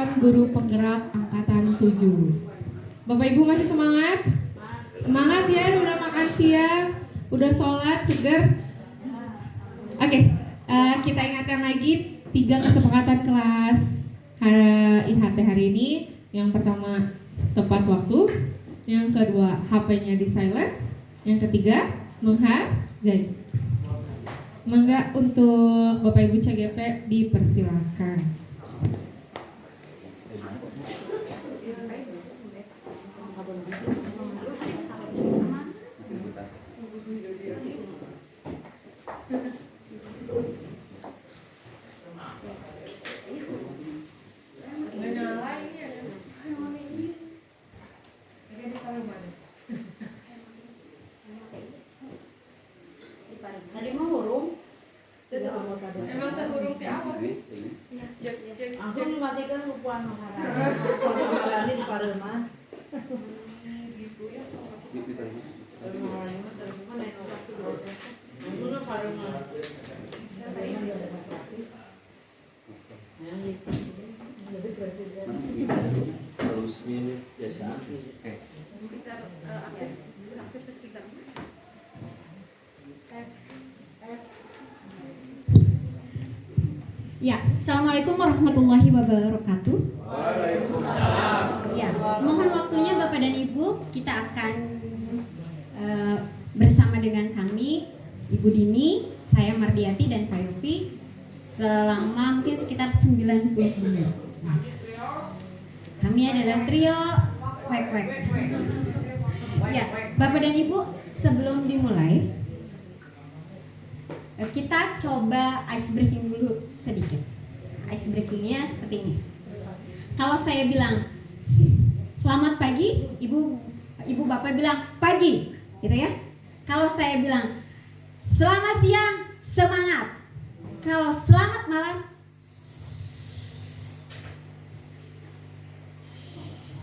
Calon Guru Penggerak Angkatan 7. Bapak Ibu masih semangat? Semangat ya, udah makan siang, udah sholat, seger. Oke, kita ingatkan lagi 3 kesepakatan kelas IHT hari ini. Yang pertama, tepat waktu. Yang kedua, HP-nya di silent. Yang ketiga, menghargai. Mangga untuk Bapak Ibu CGP dipersilakan. Tadi mau hurung. Emang terhurung di awal? Aku mematikan lupa makan. Ini di Parema. Harus milih biasa. Sekitar aktif sekitar. Ya, Assalamualaikum warahmatullahi wabarakatuh. Waalaikumsalam. Ya, mohon waktunya Bapak dan Ibu, kita akan bersama dengan kami, Ibu Dini, saya Mardiati dan Pak Yofi selama mungkin sekitar 90 menit. Kami adalah trio Wek-Wek. Ya, Bapak dan Ibu, sebelum dimulai, kita coba ice breaking dulu sedikit. Ice breakingnya seperti ini. Kalau saya bilang selamat pagi, ibu bapak bilang pagi, gitu ya. Kalau saya bilang selamat siang, semangat. Kalau selamat malam,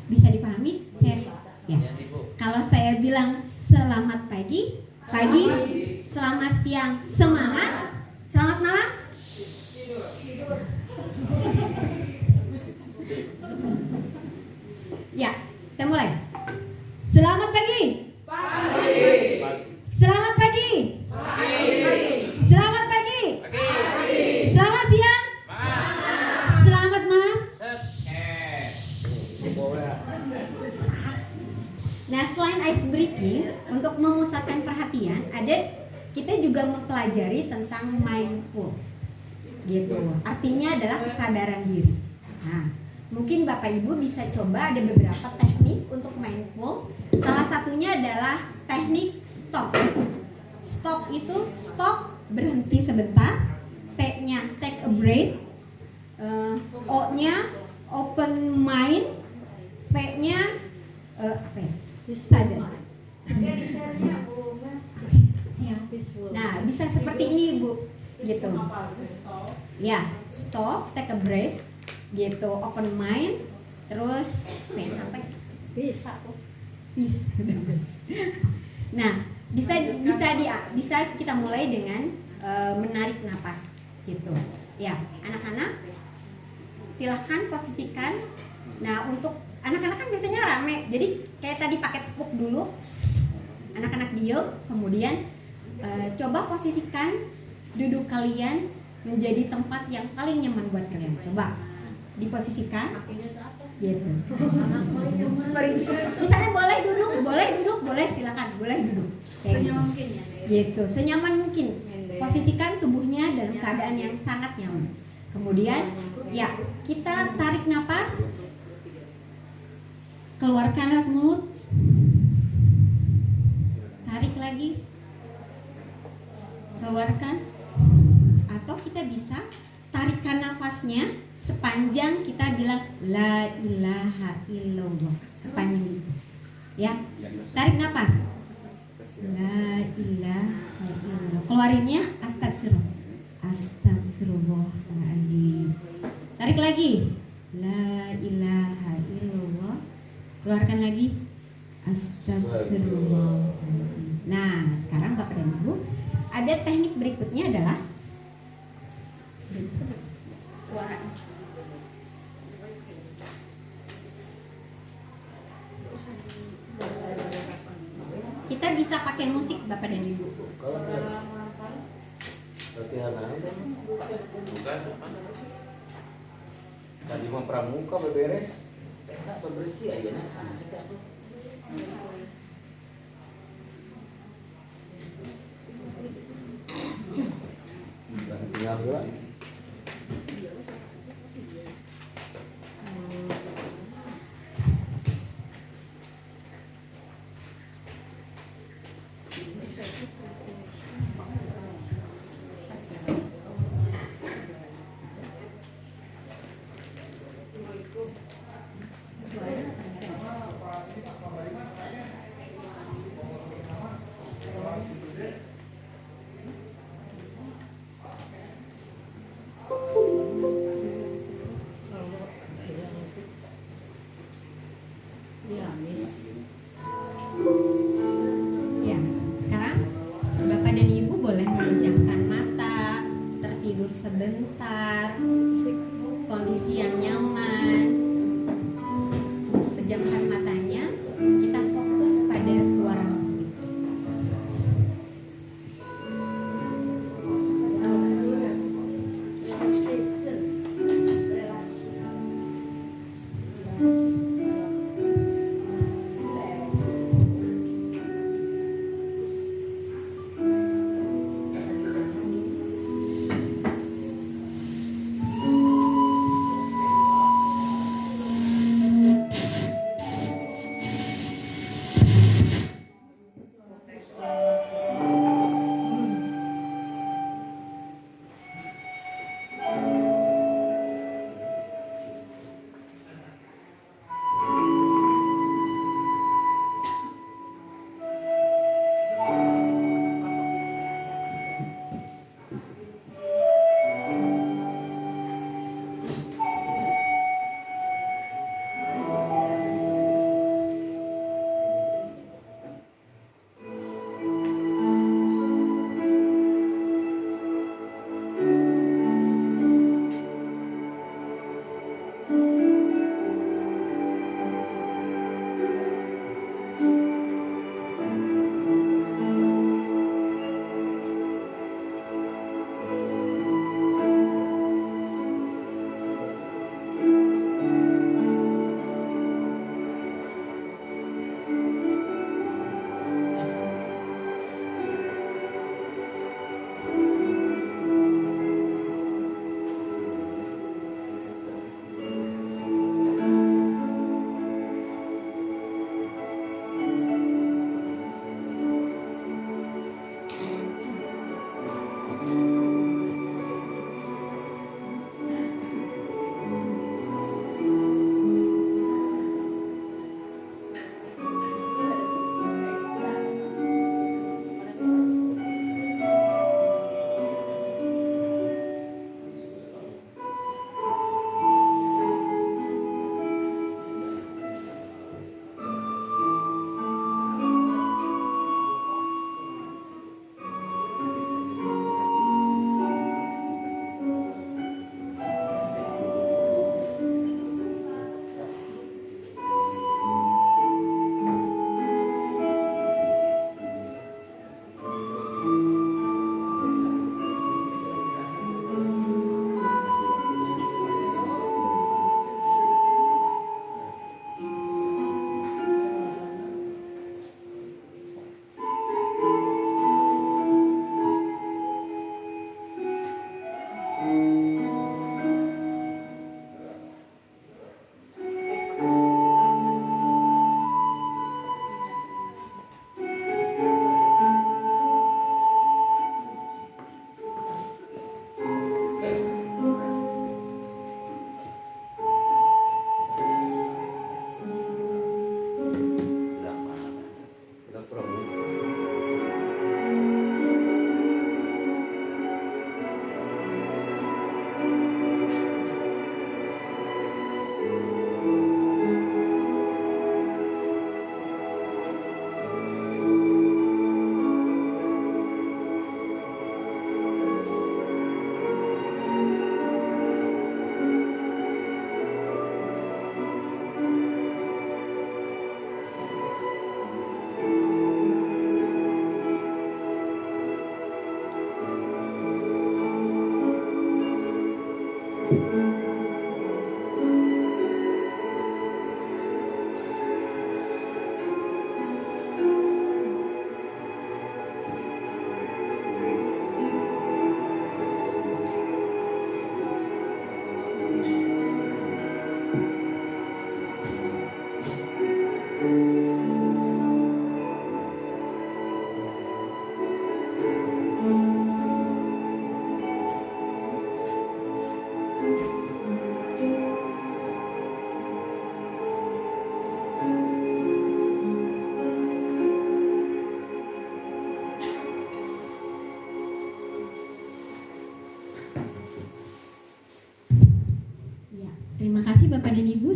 bisa dipahami? Ya. Kalau saya bilang selamat pagi, pagi, selamat siang, semangat, selamat malam. Ya, kita mulai. Selamat pagi. Pagi. Selamat pagi. Pagi. Selamat pagi. Pagi. Selamat siang. Malam. Selamat malam. Nah, selain ice breaking, untuk memusatkan perhatian, kita juga mempelajari tentang mindful, gitu. Artinya adalah kesadaran diri. Nah, mungkin Bapak Ibu bisa coba, ada beberapa teknik untuk mindful. Salah satunya adalah teknik stop. Stop itu stop, berhenti sebentar. T-nya take a break. O-nya open mind. P-nya sadar. Nah, bisa seperti ini, Bu. Gitu. Ya, stop, take a break. Gitu, open mind. Terus apa? Peace. Nah, bisa kita mulai dengan menarik napas, gitu. Ya, anak-anak silahkan posisikan. Nah, untuk anak-anak kan biasanya rame, jadi kayak tadi pakai tepuk dulu, anak-anak diem, kemudian coba posisikan duduk kalian menjadi tempat yang paling nyaman buat kalian. Coba diposisikan, gitu. Misalnya boleh duduk, silakan, boleh duduk. Senyaman mungkin ya. Gitu, senyaman mungkin. Posisikan tubuhnya dalam keadaan yang sangat nyaman. Kemudian, ya kita tarik napas. Keluarkan lewat mulut. Tarik lagi. Keluarkan. Atau kita bisa tarikan nafasnya sepanjang kita bilang la ilaha illallah. Sepanjang itu. Ya. Tarik nafas. La ilaha illallah. Keluarinnya astagfirullah. Astagfirullahaladzim. Tarik lagi. La ilaha illallah. Keluarkan lagi. Astagfirullahaladzim. Nah, sekarang Bapak dan Ibu, ada teknik berikutnya adalah Suara. Kita bisa pakai musik Bapak dan Ibu. Kalau latihan apa? Bukan. Tadi mah pramuka beberes. Kita bebersih aja nah sana kita. Tinggal dua. Ya, sekarang Bapak dan Ibu boleh memejamkan mata, tertidur sebentar, kondisi yang nyaman. Pejamkan matanya, kita fokus pada suara musik.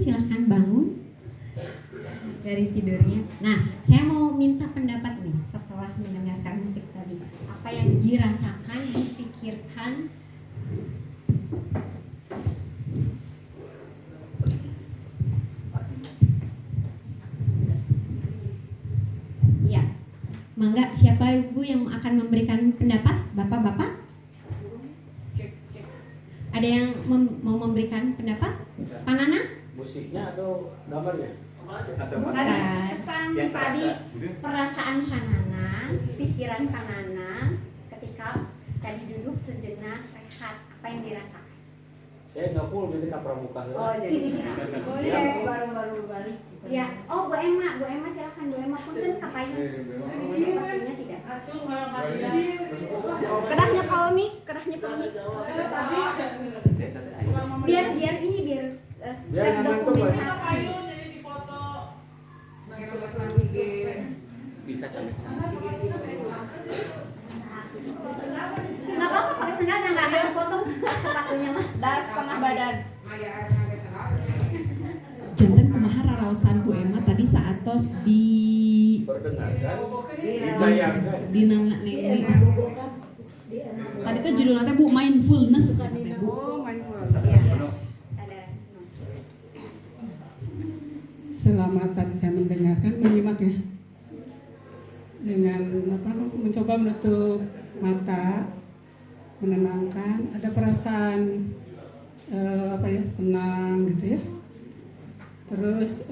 silahkan bangun dari tidurnya. Nah, saya mau minta pendapat nih setelah mendengarkan musik tadi. Apa yang dirasakan, dipikirkan? Ya, mangga siapa ibu yang akan memberikan pendapat? Bapak-bapak? Ada yang mau memberikan pendapat? Panana? Musiknya atau gambarnya? Atau Tadi kesan Yang tadi terasa. perasaan Panana, pikiran Panana ketika tadi duduk sejenak rehat, apa yang dirasakan? Saya nggak full gitu ke pramuka. Jadi Oh iya. baru balik. ya, Bu Emma silakan Bu Emma punten kapain? Sepertinya tidak. Kerahnya kalmi, kerahnya kalmi. Biar ini biar Biar ngantuk, Pak. dokumentasi. Bisa sampai sana. Nggak apa-apa pakai sendal dan nggak akan potong sepatunya mah. Das setengah badan. Janten kumaha raraosan Bu Emma tadi saatos di Perdengarkan, dibayangkan. di nangna nengli. Tadi tuh judulnya teh Bu mindfulness teh Bu. Selama tadi saya mendengarkan, menyimak ya, dengan mencoba menutup mata, menenangkan, ada perasaan tenang gitu ya. Terus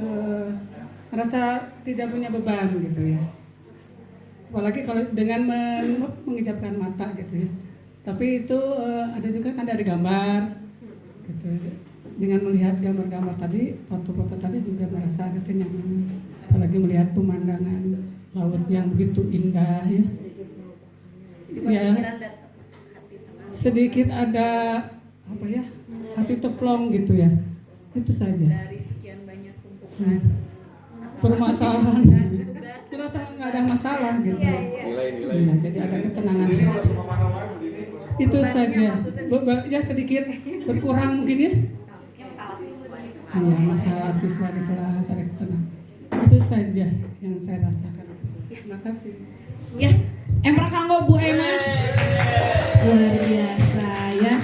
merasa tidak punya beban gitu ya. Apalagi kalau dengan mengejapkan mata gitu ya. Tapi itu ada juga kan dari gambar gitu. Dengan melihat gambar-gambar tadi, foto-foto tadi juga merasa ada kenyamanan. Apalagi melihat pemandangan laut yang begitu indah ya. Ya, sedikit ada hati teplong gitu ya. Itu saja. Dari sekian banyak tumpukan Permasalahan. tugas. Merasa nggak ada masalah gitu. Nilai-nilai. Iya, jadi ada ketenangan. Itu saja. Ya sedikit berkurang mungkin ya. Iya, masalah siswa di kelas ada ketenangan. Itu saja yang saya rasakan. Terima kasih. Ya, empra kanggo Bu Emma. Luar biasa ya.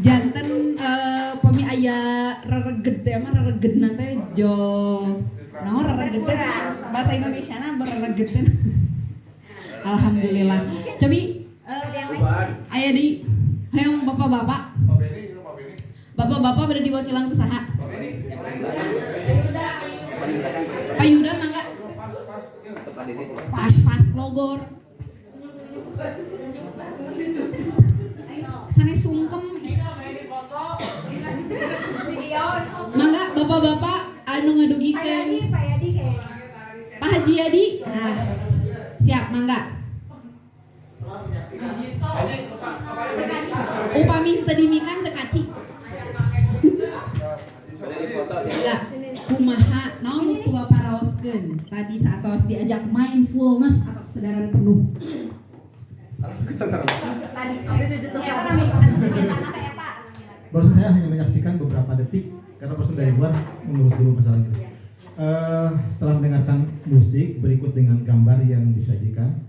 Janten pemi aya rereged teh mah reregedna teh jo. Naon rereged teh bahasa Indonesiana berereged teh. Alhamdulillah. Cobi aya di hayang bapak-bapak. Bapak-bapak berada di wakilan usaha. Pak Yuda mangga. Pas logor. Sane sungkem. Mangga bapak-bapak anu ngadugikeun. Pak Yadi kayaknya. Pak Haji Yadi. Nah, siap mangga. Upami teu dimikan teu kaci. Enggak, kumaha naon nu ku Bapak raoskeun tadi saatos diajak mindfulness atau kesadaran penuh. Tadi apa namanya? Kegiatan apa eta? Barusan saya hanya menyaksikan beberapa detik karena barusan dari luar mengurus dulu masalah itu. Setelah mendengarkan musik berikut dengan gambar yang disajikan,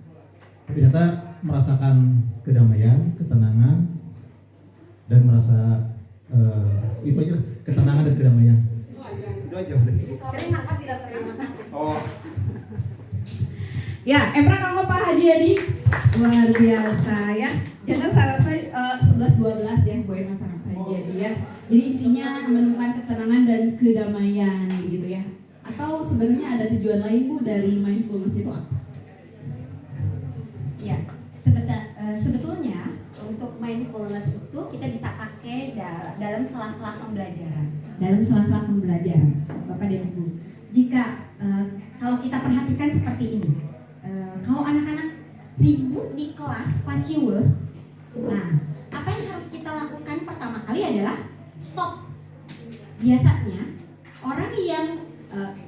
ternyata merasakan kedamaian, ketenangan, dan merasa itu aja, ketenangan dan kedamaian. Itu aja udah. Terima kasih terima kasih. Oh. Ya, empra kanggo Pak Haji Yadi. Luar biasa ya. Jangan sarasa 11-12 ya Bu Emma sama Pak Haji Yadi ya. Jadi intinya menemukan ketenangan dan kedamaian gitu ya. Atau sebenarnya ada tujuan lain Bu dari mindfulness itu apa? Ya, sebetulnya untuk mindfulness itu kita bisa pakai dalam sela-sela pembelajaran. Dalam sela-sela pembelajaran, Bapak dan Ibu. Jika kalau kita perhatikan seperti ini, kalau anak-anak ribut di kelas paciwe, nah apa yang harus kita lakukan pertama kali adalah stop. Biasanya orang yang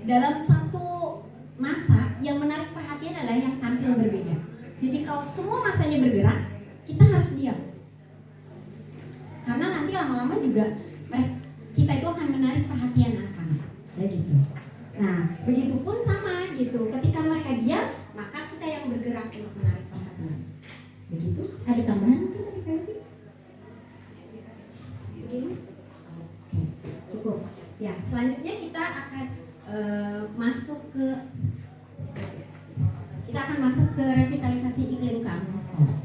dalam satu masa yang menarik perhatian adalah yang tampil berbeda. Jadi kalau semua masanya bergerak, kita harus diam. Karena nanti lama-lama juga kita itu akan menarik perhatian Begitupun sama gitu. Ketika mereka diam, maka kita yang bergerak untuk menarik perhatian. Begitu. Ada tambahan mungkin dari Ferdi? Begini? Oke, cukup. Ya, selanjutnya kita akan masuk ke revitalisasi iklim keamanan sekolah.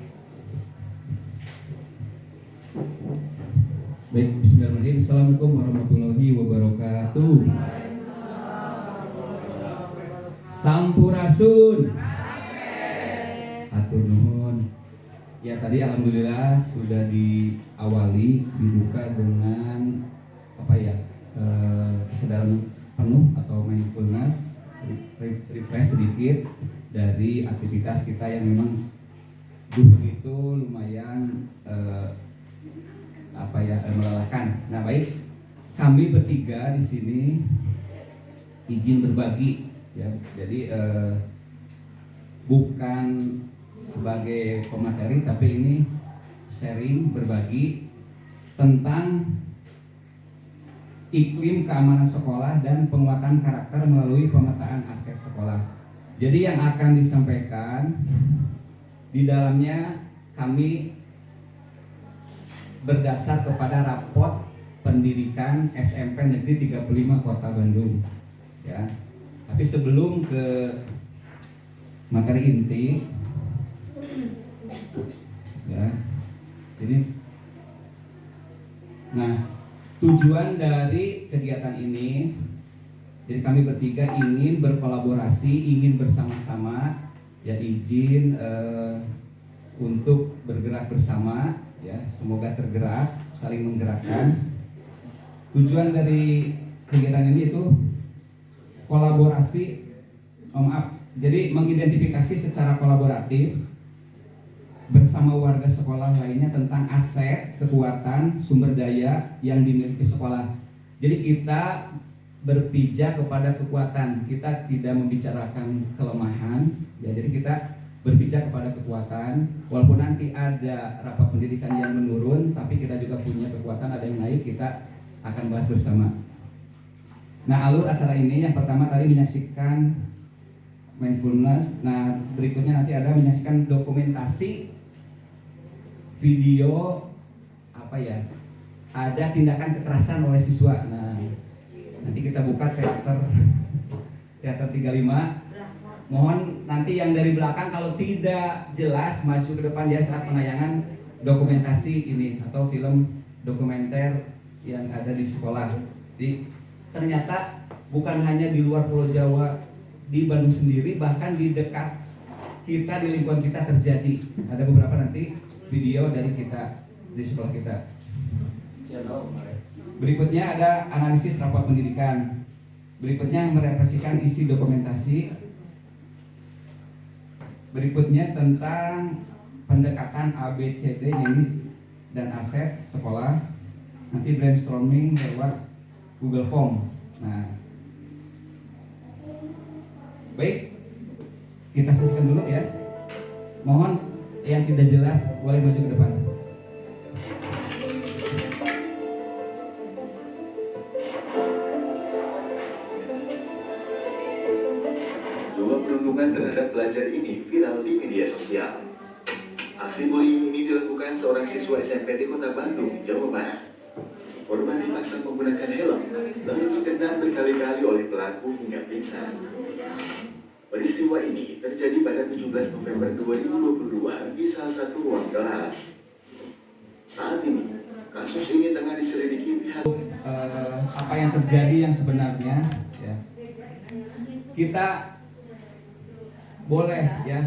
Baik, bismillahirrahmanirrahim. Assalamualaikum warahmatullahi wabarakatuh. Sampurasun. Atur nuhun. Ya, tadi alhamdulillah sudah diawali dibuka dengan kesadaran penuh atau mindfulness, refresh sedikit dari aktivitas kita yang memang begitu lumayan melelahkan. Nah, baik, kami bertiga di sini izin berbagi ya. Jadi bukan sebagai pemateri, tapi ini sharing, berbagi tentang iklim keamanan sekolah dan penguatan karakter melalui pemetaan aset sekolah. Jadi yang akan disampaikan di dalamnya kami berdasar kepada raport pendidikan SMP Negeri 35 Kota Bandung ya. Tapi sebelum ke materi inti ya, tujuan dari kegiatan ini, jadi kami bertiga ingin berkolaborasi, ingin bersama-sama ya, izin untuk bergerak bersama ya, semoga tergerak, saling menggerakkan. Tujuan dari kegiatan ini itu kolaborasi, jadi mengidentifikasi secara kolaboratif bersama warga sekolah lainnya tentang aset, kekuatan, sumber daya yang dimiliki sekolah. Jadi kita berpijak kepada kekuatan, kita tidak membicarakan kelemahan ya, jadi kita berpijak kepada kekuatan. Walaupun nanti ada rapat pendidikan yang menurun, tapi kita juga punya kekuatan, ada yang naik, kita akan bahas bersama. Nah, alur acara ini yang pertama tadi menyaksikan mindfulness. Nah, berikutnya nanti ada menyaksikan dokumentasi video ada tindakan kekerasan oleh siswa. Nah, nanti kita buka teater 35. Mohon nanti yang dari belakang kalau tidak jelas maju ke depan ya saat penayangan dokumentasi ini atau film dokumenter yang ada di sekolah. Jadi ternyata bukan hanya di luar Pulau Jawa, di Bandung sendiri, bahkan di dekat kita, di lingkungan kita terjadi. Ada beberapa nanti video dari kita di sekolah kita. Berikutnya ada analisis raport pendidikan. Berikutnya merefleksikan isi dokumentasi. Berikutnya tentang pendekatan ABCD dan aset sekolah. Nanti brainstorming lewat Google Form. Nah, baik, kita saksikan dulu ya. Mohon yang tidak jelas boleh maju ke depan. Dua perundungan terhadap pelajar ini viral di media sosial. Aksi bullying ini dilakukan seorang siswa SMP di Kota Bandung, Jawa Barat. Korban dipaksa menggunakan helm, lalu ditendang berkali-kali oleh pelaku hingga pingsan. Peristiwa ini terjadi pada 17 November 2022 di salah satu ruang kelas. Saat ini, kasus ini tengah diselidiki pihak. Apa yang terjadi yang sebenarnya, ya. Kita boleh ya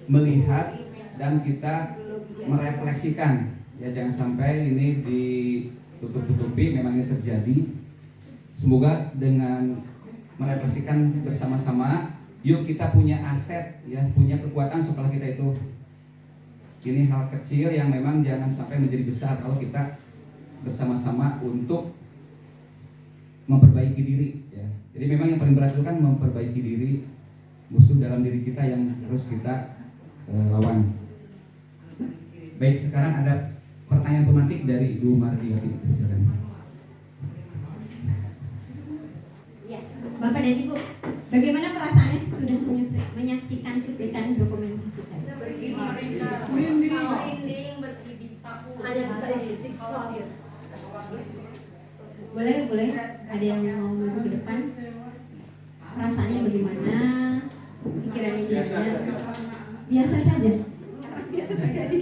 melihat dan kita merefleksikan. Ya, jangan sampai ini ditutup-tutupi, memang ini terjadi. Semoga dengan merefleksikan bersama-sama, yuk kita punya aset, ya, punya kekuatan sekolah kita itu. Ini hal kecil yang memang jangan sampai menjadi besar kalau kita bersama-sama untuk memperbaiki diri. Ya. Jadi memang yang paling berat itu kan memperbaiki diri, musuh dalam diri kita yang harus kita lawan. Baik, sekarang ada pertanyaan pemantik dari Ibu Mardiati, silakan. Ya. Bapak dan Ibu, bagaimana perasaannya sudah menyaksikan cuplikan dokumentasi tadi? Boleh, ada yang mau maju ke depan? Perasaannya bagaimana? Pikirannya gimana? Biasa saja. Biasa terjadi.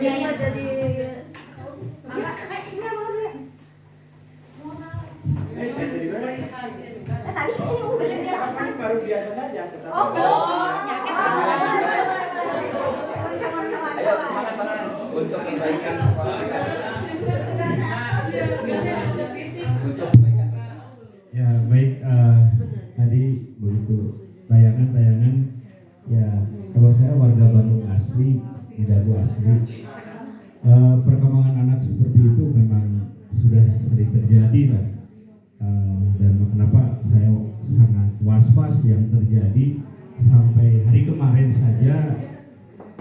Ya. Jadi Saya jadi beres. Tadi kan yang udah biasa. Baru biasa saja. Ayo semangat Pak untuk kebaikan sekolah. Untuk kebaikan bersama. Ya baik, tadi begitu tayangan ya, kalau saya warga Bandung asli, di Dago asli, perkembangan anak seperti itu memang sudah sering terjadi lah. Dan kenapa saya sangat was-was yang terjadi sampai hari kemarin saja,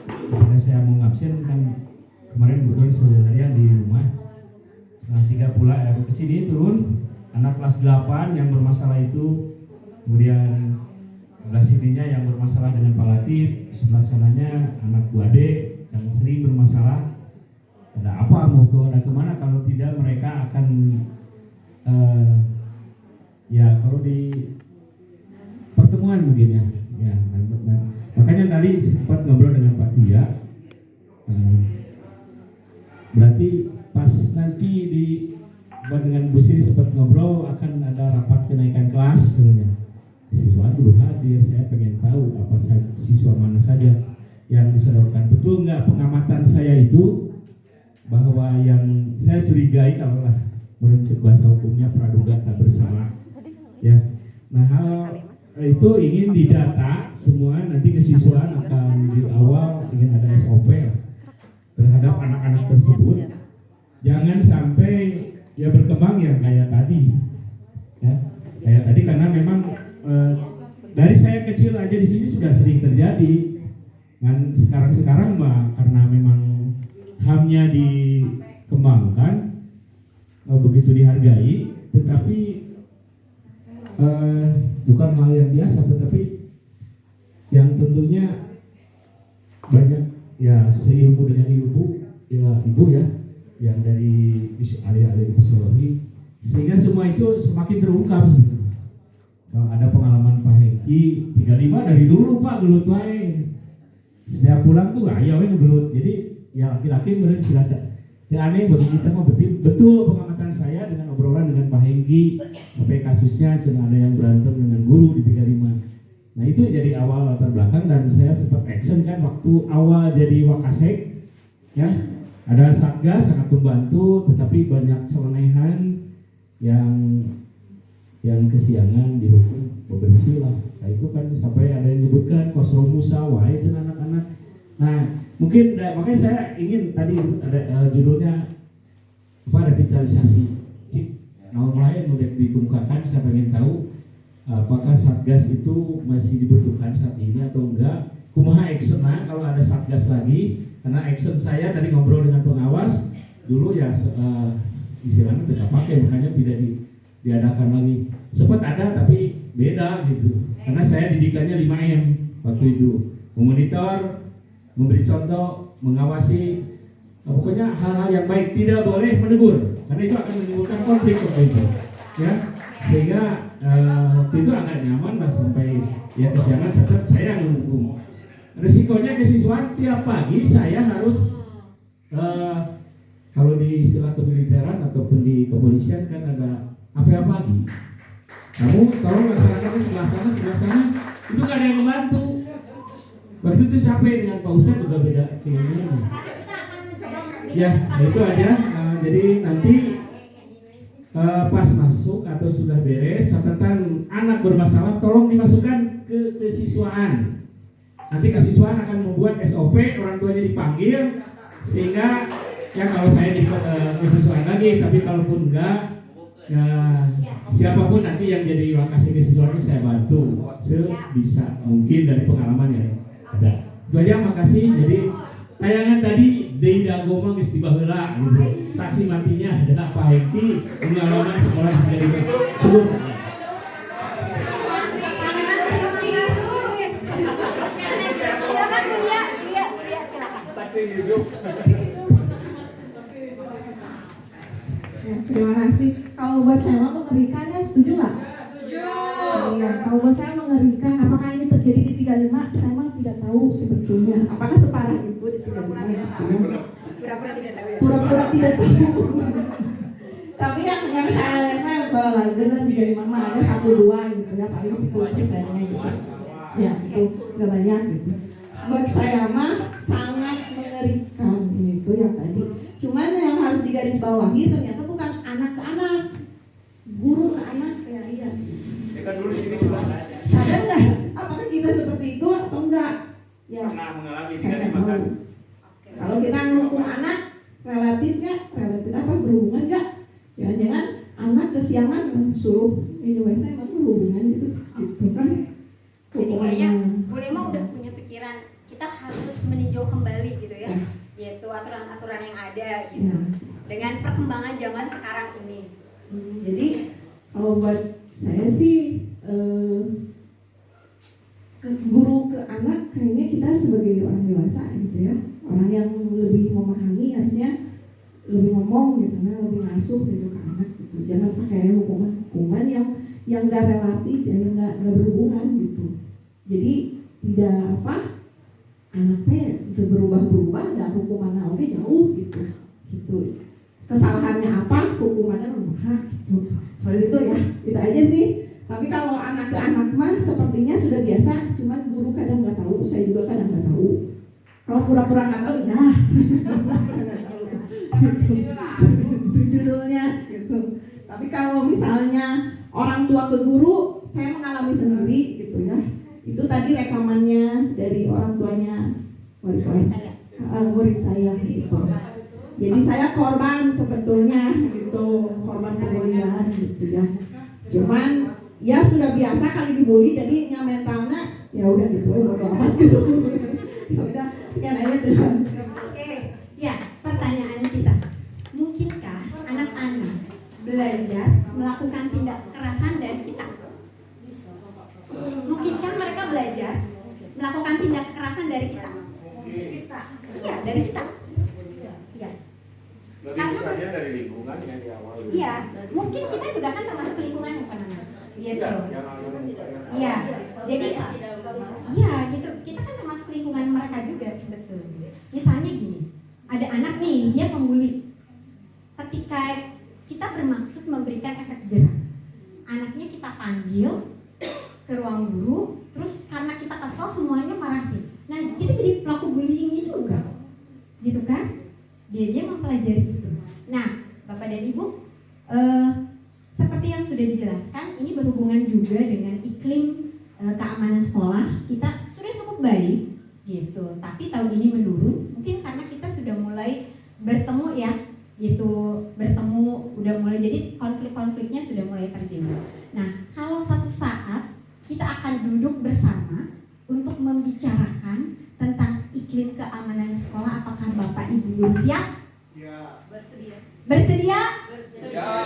ketika saya mau ngabsen kan kemarin kebetulan seharian di rumah, setelah 3 bulan kesini turun anak kelas 8 yang bermasalah itu, kemudian sebelah sininya yang bermasalah dengan Pak Latif, sebelah sananya anak Bu Ade yang sering bermasalah. Ada apa, mau ada kemana kalau tidak mereka akan ya kalau di pertemuan mungkin ya. Makanya tadi sempat ngobrol dengan Pak Tia, berarti pas nanti dengan Bu Sri sempat ngobrol akan ada rapat kenaikan kelas sebenarnya. Siswa dulu hadir, saya pengen tahu apa siswa mana saja yang disodorkan. Betul nggak pengamatan saya itu bahwa yang saya curigai kalau lah menurut bahasa hukumnya praduga tak bersalah ya. Nah hal itu ingin didata semua, nanti kesiswaan akan di awal ingin ada SOP terhadap anak-anak tersebut. Jangan sampai ya berkembang yang kayak tadi ya, kayak tadi karena memang dari saya kecil aja di sini sudah sering terjadi. Dan sekarang mah karena memang HAM-nya dikembangkan, begitu dihargai, tetapi bukan hal yang biasa, tetapi yang tentunya banyak ya seilmu dengan ilmu ya ibu ya, yang dari ahli-ahli psikologi, sehingga semua itu semakin terungkap sebenarnya. Kalau ada pengalaman Pak Hengki 35 dari dulu Pak gelut wae, setiap pulang tuh ayo we gelut. Jadi ya laki-laki meureun cilata. Teu aneh bagi kita mah betul pengamatan saya dengan obrolan dengan Pak Hengki sampai kasusnya cenah ada yang berantem dengan guru di 35. Nah itu jadi awal latar belakang, dan saya sempat action kan waktu awal jadi Wakasek ya. Ada satgas sangat membantu, tetapi banyak celenehan yang kesiangan dihukum bebersih lah. Nah itu kan sampai ada yang menyebutkan kosro musa wae cenah anak-anak. Nah mungkin makanya saya ingin tadi ada judulnya apa, revitalisasi. Nah lain udah dikemukakan, saya pengen tahu apakah satgas itu masih dibutuhkan saat ini atau enggak. Kumaha actionnya kalau ada satgas lagi, karena action saya tadi ngobrol dengan pengawas dulu ya istilahnya tidak pakai, makanya tidak diadakan lagi. Sempat ada tapi beda gitu, karena saya didikannya 5M waktu itu, memonitor, memberi contoh, mengawasi, pokoknya hal-hal yang baik, tidak boleh menegur karena itu akan menimbulkan konflik waktu itu ya. Sehingga waktu itu agak nyaman lah, sampai ya kesiangan catat saya yang menghukum. Resikonya kesiswaan tiap pagi saya harus kalau di istilah kemiliteran ataupun di kepolisian kan ada apel pagi. Kamu tolong laksanakan sebelah sana, itu gak ada yang membantu. Waktu itu capek dengan Pak Ustadz juga beda keinginannya. Ya, itu aja. Jadi nanti pas masuk atau sudah beres, catatan anak bermasalah tolong dimasukkan ke kesiswaan. Nanti kesiswaan akan membuat SOP, orang tuanya dipanggil, sehingga ya kalau saya di kesiswaan lagi, tapi kalaupun enggak, ya siapapun nanti yang jadi lokasi kesiswaan saya bantu sebisa mungkin dari pengalaman yang ada. Itu aja, makasih. Jadi tayangan tadi Dewi Dagoma geus dibaheula gitu. Saksi matinya adalah Pak Hengki, pengalaman sekolah dari Subur. Ya, terima kasih. Kalau buat saya mengerikan ya, setuju nggak? Setuju. Iya, kalau buat saya mengerikan. Apakah ini terjadi di 35? Saya mah tidak tahu sebetulnya. Apakah separah itu di 35 ya? Pura-pura tidak tahu ya. Pura-pura tidak tahu. Tapi yang saya lihat mah kalau lagi kan 35 mah ada 1-2 gitu ya, paling 10%-nya gitu. Ya, itu nggak banyak gitu. Buat saya mah sangat mengerikan ini tuh yang tadi. Cuman yang harus digarisbawahi ternyata bukan anak ke anak, guru ke anak ya iya. Sadar nggak? Apakah kita seperti itu atau enggak? Ya. Saya nggak tahu. Kalau kita nghukum anak relatif nggak? Relatif apa berhubungan nggak? Jangan-jangan anak kesiangan suruh ini WC emang berhubungan gitu kan? Jadi kayaknya boleh mah udah punya pikiran kita harus meninjau kembali gitu ya, yaitu aturan-aturan yang ada gitu dengan perkembangan zaman sekarang ini. Jadi kalau buat saya sih guru ke anak kayaknya kita sebagai orang dewasa gitu ya, orang yang lebih memahami harusnya lebih ngomong gitu kan, lebih ngasuh gitu ke anak gitu. Jangan pakai hukuman yang nggak relatif ya, yang nggak berhubungan gitu. Jadi tidak anaknya itu berubah dan hukumannya oke jauh gitu. Kesalahannya apa, hukumannya lemah gitu. Seperti itu ya, itu aja sih. Tapi kalau anak ke anak mah sepertinya sudah biasa, cuman guru kadang nggak tahu, saya juga kadang nggak tahu. Kalau pura-pura nggak tahu, ya itu judulnya gitu. Tapi kalau misalnya orang tua ke guru, saya mengalami sendiri gitu ya. Itu tadi rekamannya dari orang tuanya murid saya gitu. Jadi saya korban sebetulnya gitu, korban pembulian gitu ya. Cuman ya sudah biasa kali dibully, jadinya mentalnya ya udah gitu, bodo amat gitu. Ya udah sekian aja tuh. Oke, ya pertanyaan kita, mungkinkah anak-anak belajar melakukan tindak kekerasan dari kita? Mungkinkah mereka belajar melakukan tindak kekerasan dari kita? Iya, dari kita. Iya. Karena dari lingkungan yang di awal. iya, mungkin kita juga kan termasuk lingkungan yang mana? Gitu. Iya. Jadi iya gitu. Kita kan termasuk lingkungan mereka juga sebetulnya. Misalnya gini, ada anak nih, dia membuli. Ketika kita bermaksud memberikan efek jerah, anaknya kita panggil ke ruang guru, terus karena kita kesal semuanya marahin. Nah, kita jadi pelaku bullyingnya juga, gitu kan? Dia mempelajari itu. Nah, Bapak dan Ibu, seperti yang sudah dijelaskan, ini berhubungan juga dengan iklim keamanan sekolah. Kita sudah cukup baik, gitu. Tapi tahun ini menurun, mungkin karena kita sudah mulai bertemu ya, gitu. Bertemu, udah mulai jadi konflik-konfliknya sudah mulai terjadi. Nah, kalau suatu saat kita akan duduk bersama untuk membicarakan tentang iklim keamanan sekolah, apakah Bapak Ibu guru siap? Bersedia. Bersedia?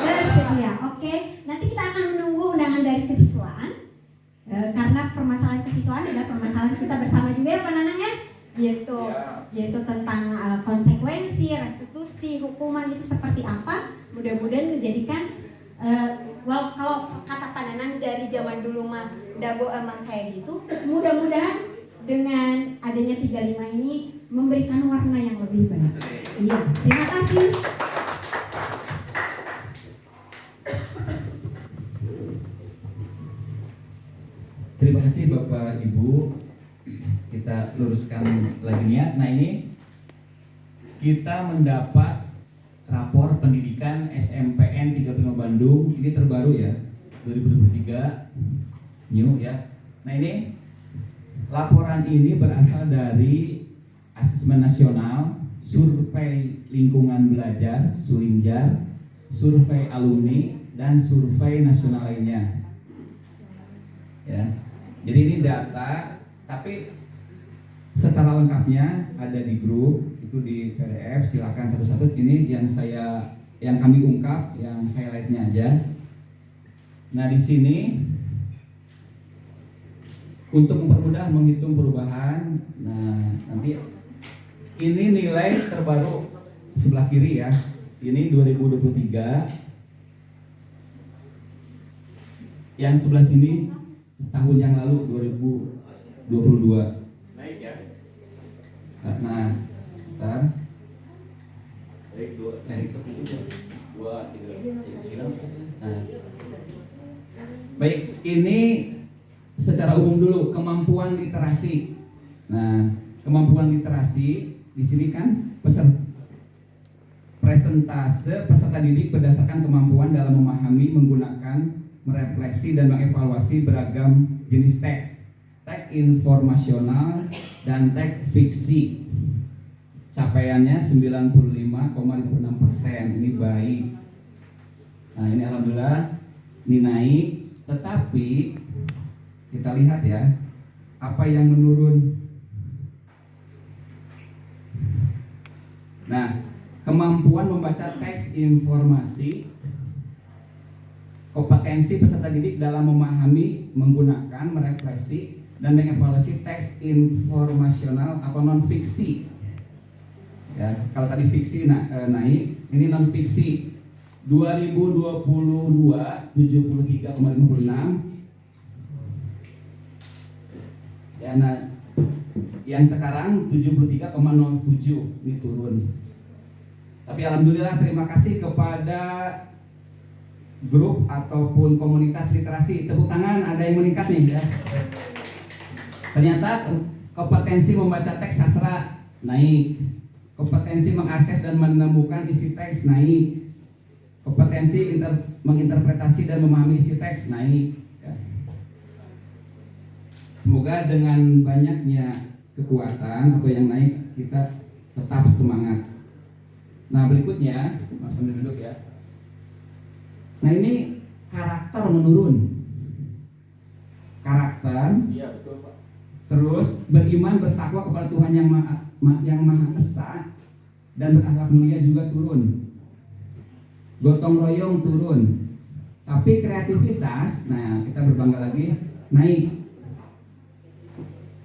Bersedia. Oke. Nanti kita akan menunggu undangan dari kesiswaan. Karena permasalahan kesiswaan adalah permasalahan kita bersama juga ya Pak Nanang ya? Gitu. Yaitu tentang konsekuensi, restitusi, hukuman itu seperti apa. Mudah-mudahan menjadikan kalau kata Pak Nanang dari zaman dulu mah dabo emang kayak gitu, mudah-mudahan dengan adanya 35 ini memberikan warna yang lebih baik. Iya, terima kasih. Terima kasih Bapak Ibu. Kita luruskan lagi niat. Nah ini kita mendapat rapor pendidikan SMPN 35 Bandung. Ini terbaru ya, 2023 new ya. Nah ini laporan ini berasal dari asesmen nasional, survei lingkungan belajar (Sulinjar), survei alumni, dan survei nasional lainnya. Ya, jadi ini data, tapi secara lengkapnya ada di grup itu di PDF. Silakan satu-satu. Ini yang kami ungkap, yang highlightnya aja. Nah di sini untuk mempermudah menghitung perubahan, nah nanti ini nilai terbaru sebelah kiri ya. Ini 2023. Yang sebelah sini tahun yang lalu 2022. Naik ya. Nah, bentar. Naik 2, naik 2, 3. Nah. Baik, ini secara umum dulu kemampuan literasi. Nah, kemampuan literasi di sini kan presentase peserta didik berdasarkan kemampuan dalam memahami, menggunakan, merefleksi dan mengevaluasi beragam jenis teks informasional dan teks fiksi. Capaiannya 95,56%. Ini baik. Nah, ini alhamdulillah ini naik, tetapi kita lihat ya, apa yang menurun. Nah, kemampuan membaca teks informasi, kompetensi peserta didik dalam memahami, menggunakan, merefleksi, dan mengevaluasi teks informasional atau non fiksi. Ya, kalau tadi fiksi naik, ini non fiksi 2022 73,56. Ya, nah, yang sekarang 73,07, ini turun. Tapi alhamdulillah terima kasih kepada grup ataupun komunitas literasi. Tepuk tangan, ada yang meningkat nih ya. Ternyata kompetensi membaca teks sastra naik, kompetensi mengakses dan menemukan isi teks naik, kompetensi menginterpretasi dan memahami isi teks naik ya. Semoga dengan banyaknya kekuatan atau yang naik kita tetap semangat. Nah, berikutnya sambil duduk ya. Nah, ini karakter menurun. Karakter. Iya, betul, Pak. Terus beriman, bertakwa kepada Tuhan yang Maha Esa dan berakhlak mulia juga turun. Gotong royong turun. Tapi kreativitas, nah kita berbangga lagi, naik.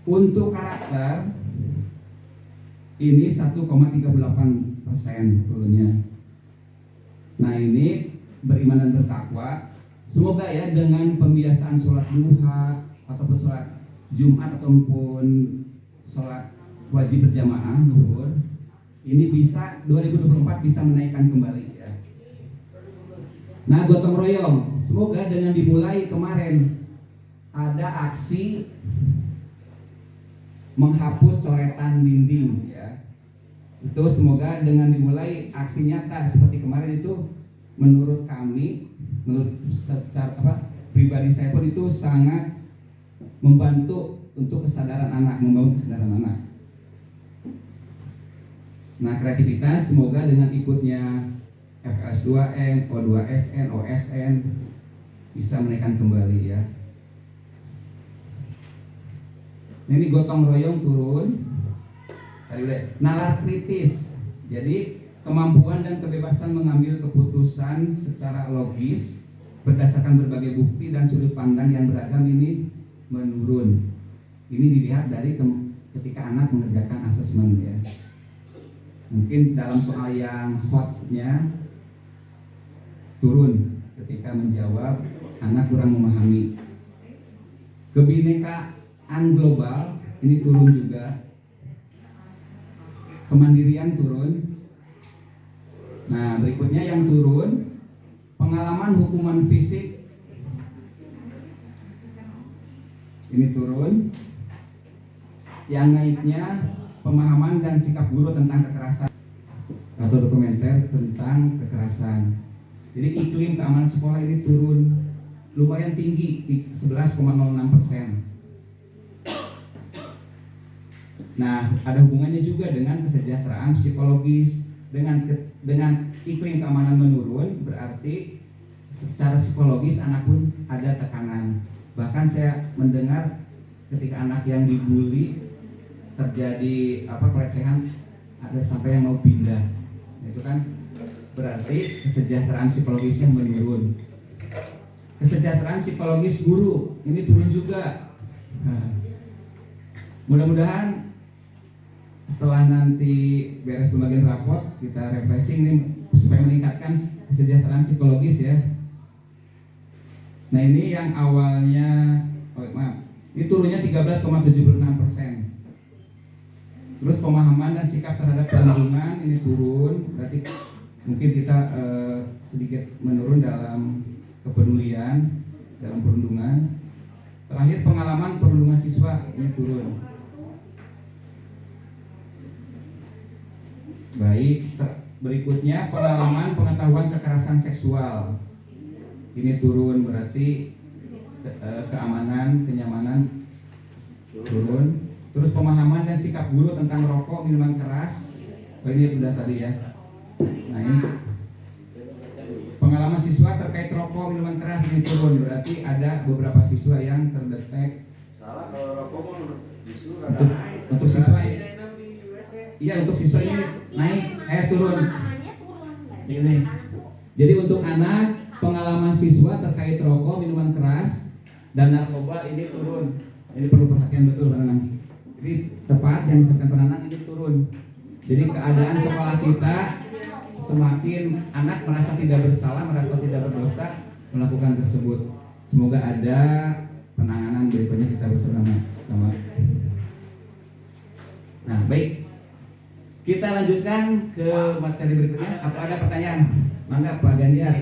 Untuk karakter ini 1,38% turunnya. Nah, ini beriman dan bertakwa, semoga ya dengan pembiasaan sholat duha ataupun sholat Jumat ataupun sholat wajib berjamaah zuhur, ini bisa 2024 bisa menaikkan kembali ya. Nah, gotong royong, semoga dengan dimulai kemarin ada aksi menghapus coretan dinding ya, itu semoga dengan dimulai aksi nyata seperti kemarin itu. Menurut kami, menurut secara pribadi saya pun itu sangat membantu untuk kesadaran anak, membangun kesadaran anak. Nah, kreativitas semoga dengan ikutnya FLS2N, O2SN, OSN bisa menaikkan kembali ya. Nah, ini gotong royong turun. Tadi udah nalar kritis. Jadi kemampuan dan kebebasan mengambil keputusan secara logis berdasarkan berbagai bukti dan sudut pandang yang beragam ini menurun. Ini dilihat dari ketika anak mengerjakan asesmen ya. Mungkin dalam soal yang hotnya turun ketika menjawab, anak kurang memahami. Kebinekaan global ini turun juga. Kemandirian turun. Nah, berikutnya yang turun, pengalaman hukuman fisik ini turun. Yang naiknya pemahaman dan sikap guru tentang kekerasan atau dokumenter tentang kekerasan. Jadi iklim keamanan sekolah ini turun lumayan tinggi, 11,06%. Nah, ada hubungannya juga dengan kesejahteraan psikologis. Dengan iklim keamanan menurun, berarti secara psikologis anak pun ada tekanan. Bahkan saya mendengar ketika anak yang dibully terjadi pelecehan, ada sampai yang mau pindah. Itu kan berarti kesejahteraan psikologisnya menurun. Kesejahteraan psikologis guru ini turun juga. Nah, mudah-mudahan setelah nanti beres pembagian rapot kita refreshing nih supaya meningkatkan kesejahteraan psikologis ya. Nah ini yang awalnya, ini turunnya 13,76%. Terus pemahaman dan sikap terhadap perlindungan ini turun, berarti mungkin kita sedikit menurun dalam kepedulian dalam perundungan. Terakhir pengalaman perundungan siswa ini turun. Baik, berikutnya pengalaman pengetahuan kekerasan seksual ini turun, berarti keamanan, kenyamanan turun. Terus pemahaman dan sikap guru tentang rokok, minuman keras, ini udah tadi ya. Nah ini pengalaman siswa terkait rokok, minuman keras ini turun, berarti ada beberapa siswa yang terdetek. Salah kalau rokok justru untuk siswa ya. Iya untuk siswa ini naik, turun. Ini. Jadi untuk anak pengalaman siswa terkait rokok, minuman keras, dan narkoba ini turun. Ini perlu perhatian betul Pak. Jadi tepat yang disampaikan penanang ini turun. Jadi keadaan sekolah kita semakin anak merasa tidak bersalah, merasa tidak berdosa melakukan tersebut. Semoga ada penanganan berikutnya kita bersama. Nah baik, kita lanjutkan ke materi berikutnya. Atau ada pertanyaan? Mangga Pak Ganjar.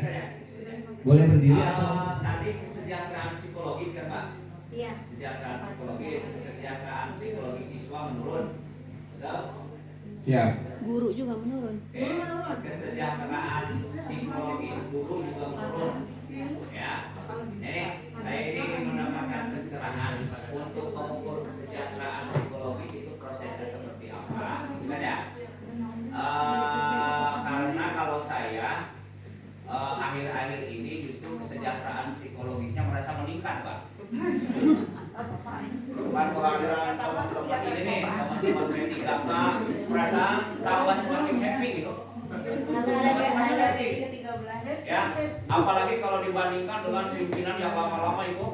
Boleh berdiri atau? Tadi kesejahteraan psikologis kan Pak? Iya. Kesejahteraan psikologis siswa menurun. Betul? Siap. Guru juga menurun. Kesejahteraan psikologis guru juga menurun. Ya. Nih, saya ini ingin mendapatkan pencerahan untuk mengukur kesejahteraan psikologis itu prosesnya seperti apa. Bukan ya? Karena kalau saya akhir-akhir ini justru kesejahteraan psikologisnya merasa meningkat, Pak. Bukan kehadiran teman-teman ini nih, teman-teman P3K merasa tambah semakin happy gitu. Ya, apalagi kalau dibandingkan dengan pimpinan yang lama-lama itu,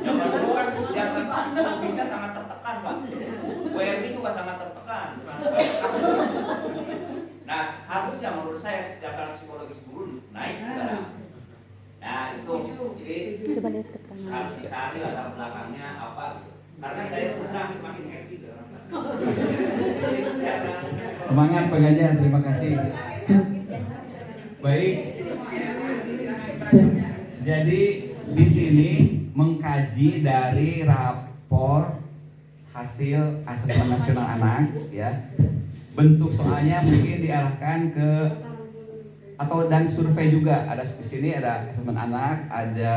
yang dulu kan kesejahteraan psikologisnya sangat tertekan, Pak. WRI juga sangat tertekan, bukan kasus. Nah, harusnya menurut saya kesejahteraan psikologis guru naik sekarang. Nah, itu jadi harus dicari latar belakangnya apa gitu. Karena saya terang semakin happy dengan semangat Pak Ganjar, terima kasih. Baik. Jadi di sini mengkaji dari rapor hasil asesmen nasional anak ya. Bentuk soalnya mungkin diarahkan ke dan survei juga. Ada di sini ada asesmen anak, ada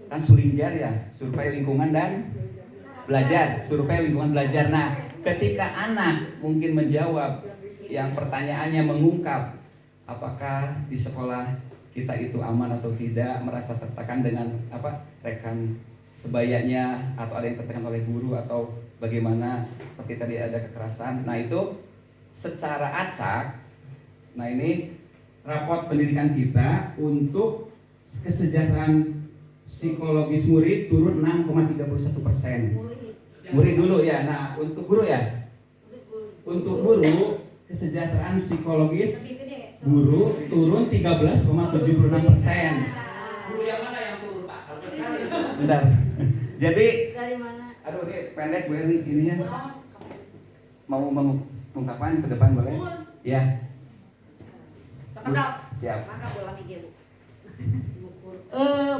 kan Sulinjar ya, survei lingkungan dan belajar, survei lingkungan belajar. Nah, ketika anak mungkin menjawab yang pertanyaannya mengungkap apakah di sekolah kita itu aman atau tidak, merasa tertekan dengan rekan sebayanya, atau ada yang tertekan oleh guru, atau bagaimana seperti tadi ada kekerasan. Nah itu secara acak. Nah ini raport pendidikan kita untuk kesejahteraan psikologis murid turun 6,31%. Murid dulu ya. Nah untuk guru ya. Untuk guru kesejahteraan psikologis guru turun 13,76%. guru yang mana yang turun, Pak? Harus dicari. Bentar. Jadi Dari mana? aduh ini pendek gue ininya. Mau mengungkapkan ke depan boleh? Ya. Siap.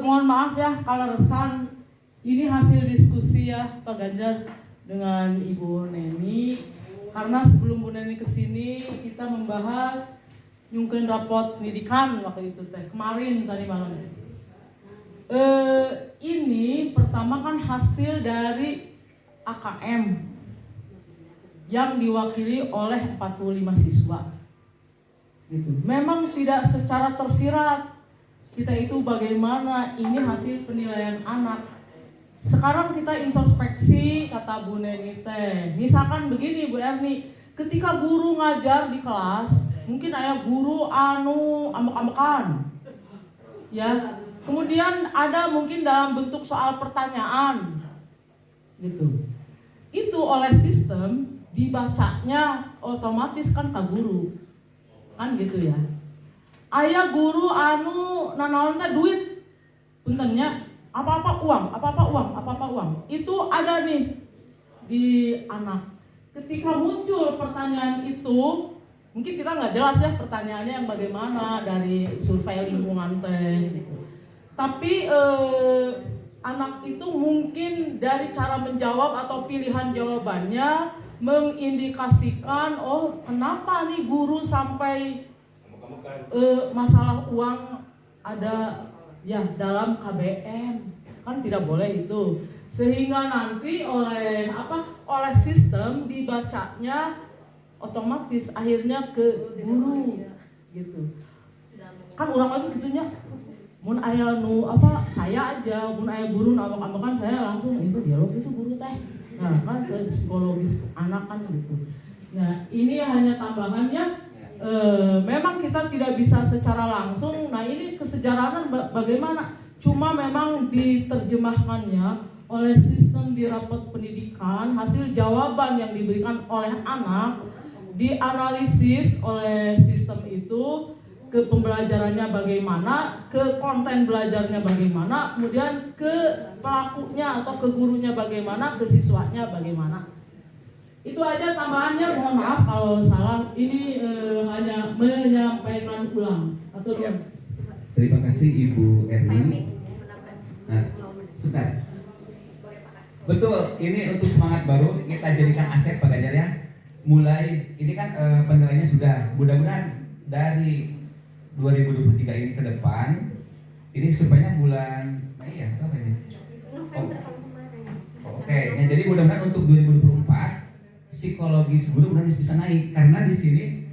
Mohon maaf ya kalau resan, ini hasil diskusi ya Pak Ganjar dengan Ibu Neni. Karena sebelum Bu Neni kesini kita membahas nyungkeun raport pendidikan waktu itu kemarin tadi malam. Ini pertama kan hasil dari AKM yang diwakili oleh 45 siswa. Gitu. Memang tidak secara tersirat kita itu bagaimana ini hasil penilaian anak. Sekarang kita introspeksi kata Bu Neni teh. Misalkan begini Bu Erni, ketika guru ngajar di kelas, mungkin aya guru anu ambek-ambekan. Ya. Kemudian ada mungkin dalam bentuk soal pertanyaan. Gitu. Itu oleh sistem dibacanya otomatis kan ka guru. Kan gitu ya. Aya guru anu nanaon teh duit. Puntennya apa-apa uang. Itu ada nih di anak. Ketika muncul pertanyaan itu, mungkin kita nggak jelas ya pertanyaannya yang bagaimana dari survei lingkungan teh. Gitu. Tapi anak itu mungkin dari cara menjawab atau pilihan jawabannya mengindikasikan, oh kenapa nih guru sampai masalah uang ada ya dalam KBM, kan tidak boleh itu, sehingga nanti oleh sistem dibacanya otomatis akhirnya ke guru gitu. Kan orang lagi gitunya, mun aya nu saya aja, mun aya guru nambah-nambahan saya langsung itu dialog itu guru teh. Nah kan ke psikologis anak kan gitu. Nah ini hanya tambahannya. Memang kita tidak bisa secara langsung. Nah ini kesejarahan bagaimana? Cuma memang diterjemahkannya oleh sistem di rapat pendidikan, hasil jawaban yang diberikan oleh anak dianalisis oleh sistem itu ke pembelajarannya bagaimana, ke konten belajarnya bagaimana, kemudian ke pelakunya atau ke gurunya bagaimana, ke siswanya bagaimana. Itu aja tambahannya, mohon maaf kalau salah. Ini hanya menyampaikan ulang atau ya. Terima kasih Ibu Erni. Nah, sebentar. Betul, ini untuk semangat baru kita jadikan aset Pak Ganjar ya. Mulai ini kan penilaiannya sudah, mudah-mudahan dari 2023 ini ke depan, ini surveinya bulan Mei ya, atau apa ini? Oke, ya, jadi mudah-mudahan untuk 2024 psikologis guru benar bisa naik, karena di sini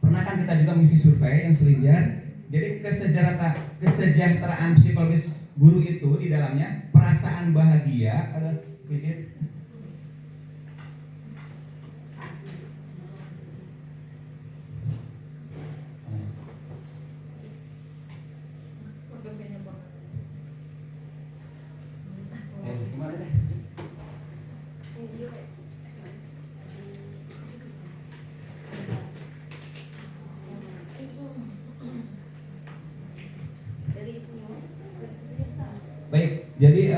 pernah kan kita juga mengisi survei yang selinjar. Jadi kesejahteraan psikologis guru itu di dalamnya perasaan bahagia ada visit. Baik, jadi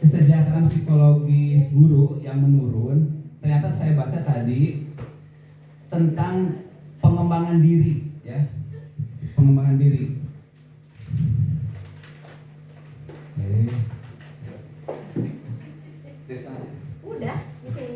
kesejahteraan psikologis guru yang menurun, ternyata saya baca tadi tentang pengembangan diri, ya, pengembangan diri. Udah, misalnya.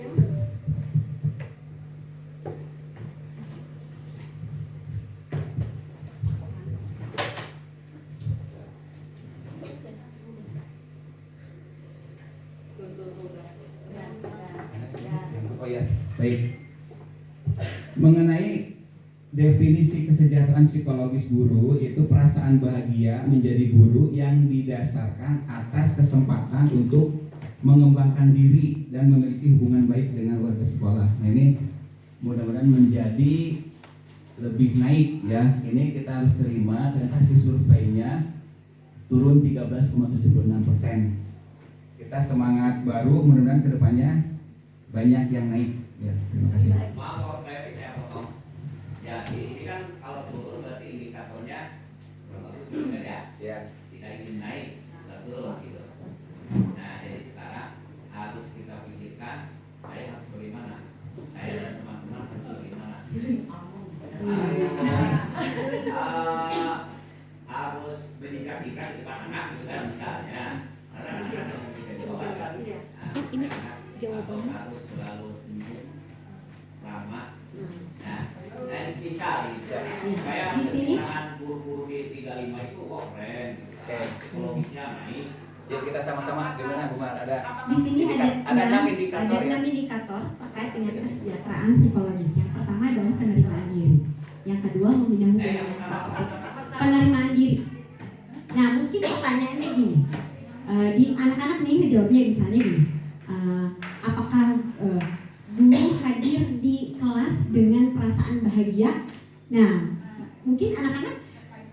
Baik, mengenai definisi kesejahteraan psikologis guru, itu perasaan bahagia menjadi guru yang didasarkan atas kesempatan untuk mengembangkan diri dan memiliki hubungan baik dengan warga sekolah. Nah ini mudah-mudahan menjadi lebih naik ya. Ini kita harus terima, ternyata hasil surveinya turun 13,76%. Kita semangat baru, mudah-mudahan kedepannya banyak yang naik. Ya, terima kasih. Maaf kalau saya potong. Jadi ini kan kalau turun berarti indikatornya bagus ya. Ya. Tidak ingin naik, turun gitu. Nah jadi sekarang harus kita pikirkan saya harus bagaimana. Saya dan teman-teman harus bagaimana. Harus menyikapikan di depan anak gitu kan misalnya. Karena anak yang kita jawab kan. Ini jawabannya harus selalu ramah. Nah, dan bisa gitu. Kayak penggunaan guru-guru di 35 itu kok keren gitu. Psikologisnya naik. Ya kita sama-sama gimana Bu Mar? Ada di sini ada 6 indikator, ya? indikator terkait dengan kesejahteraan psikologis. Yang pertama adalah penerimaan diri. Yang kedua membina hubungan yang positif. Penerimaan diri. Nah, mungkin pertanyaannya gini. Di anak-anak nih ngejawabnya misalnya gini. Apakah guru hadir di kelas dengan perasaan bahagia? Nah, mungkin anak-anak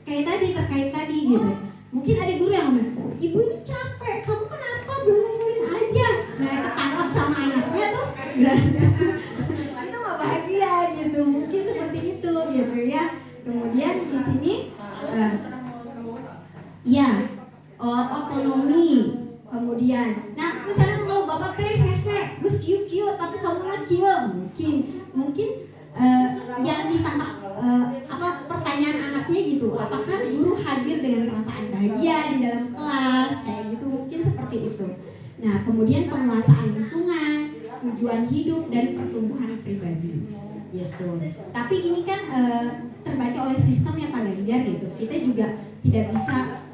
terkait tadi gitu. Mungkin ada guru yang ngomong, ibu ini capek, kamu kenapa belum ngumpulin aja? Nah, itu nggak bahagia gitu, mungkin seperti itu gitu ya. Kemudian di sini ya otonomi. Kemudian, nah misalnya kalau bapak teh hese, gus kieu tapi kamu lagi mungkin yang ditangkap pertanyaan anaknya gitu, apakah guru hadir dengan perasaan bahagia di dalam kelas kayak gitu, mungkin seperti itu. Nah kemudian penguasaan lingkungan, tujuan hidup dan pertumbuhan pribadi gitu. Tapi ini kan terbaca oleh sistem ya Pak Ganjar gitu. Kita juga tidak bisa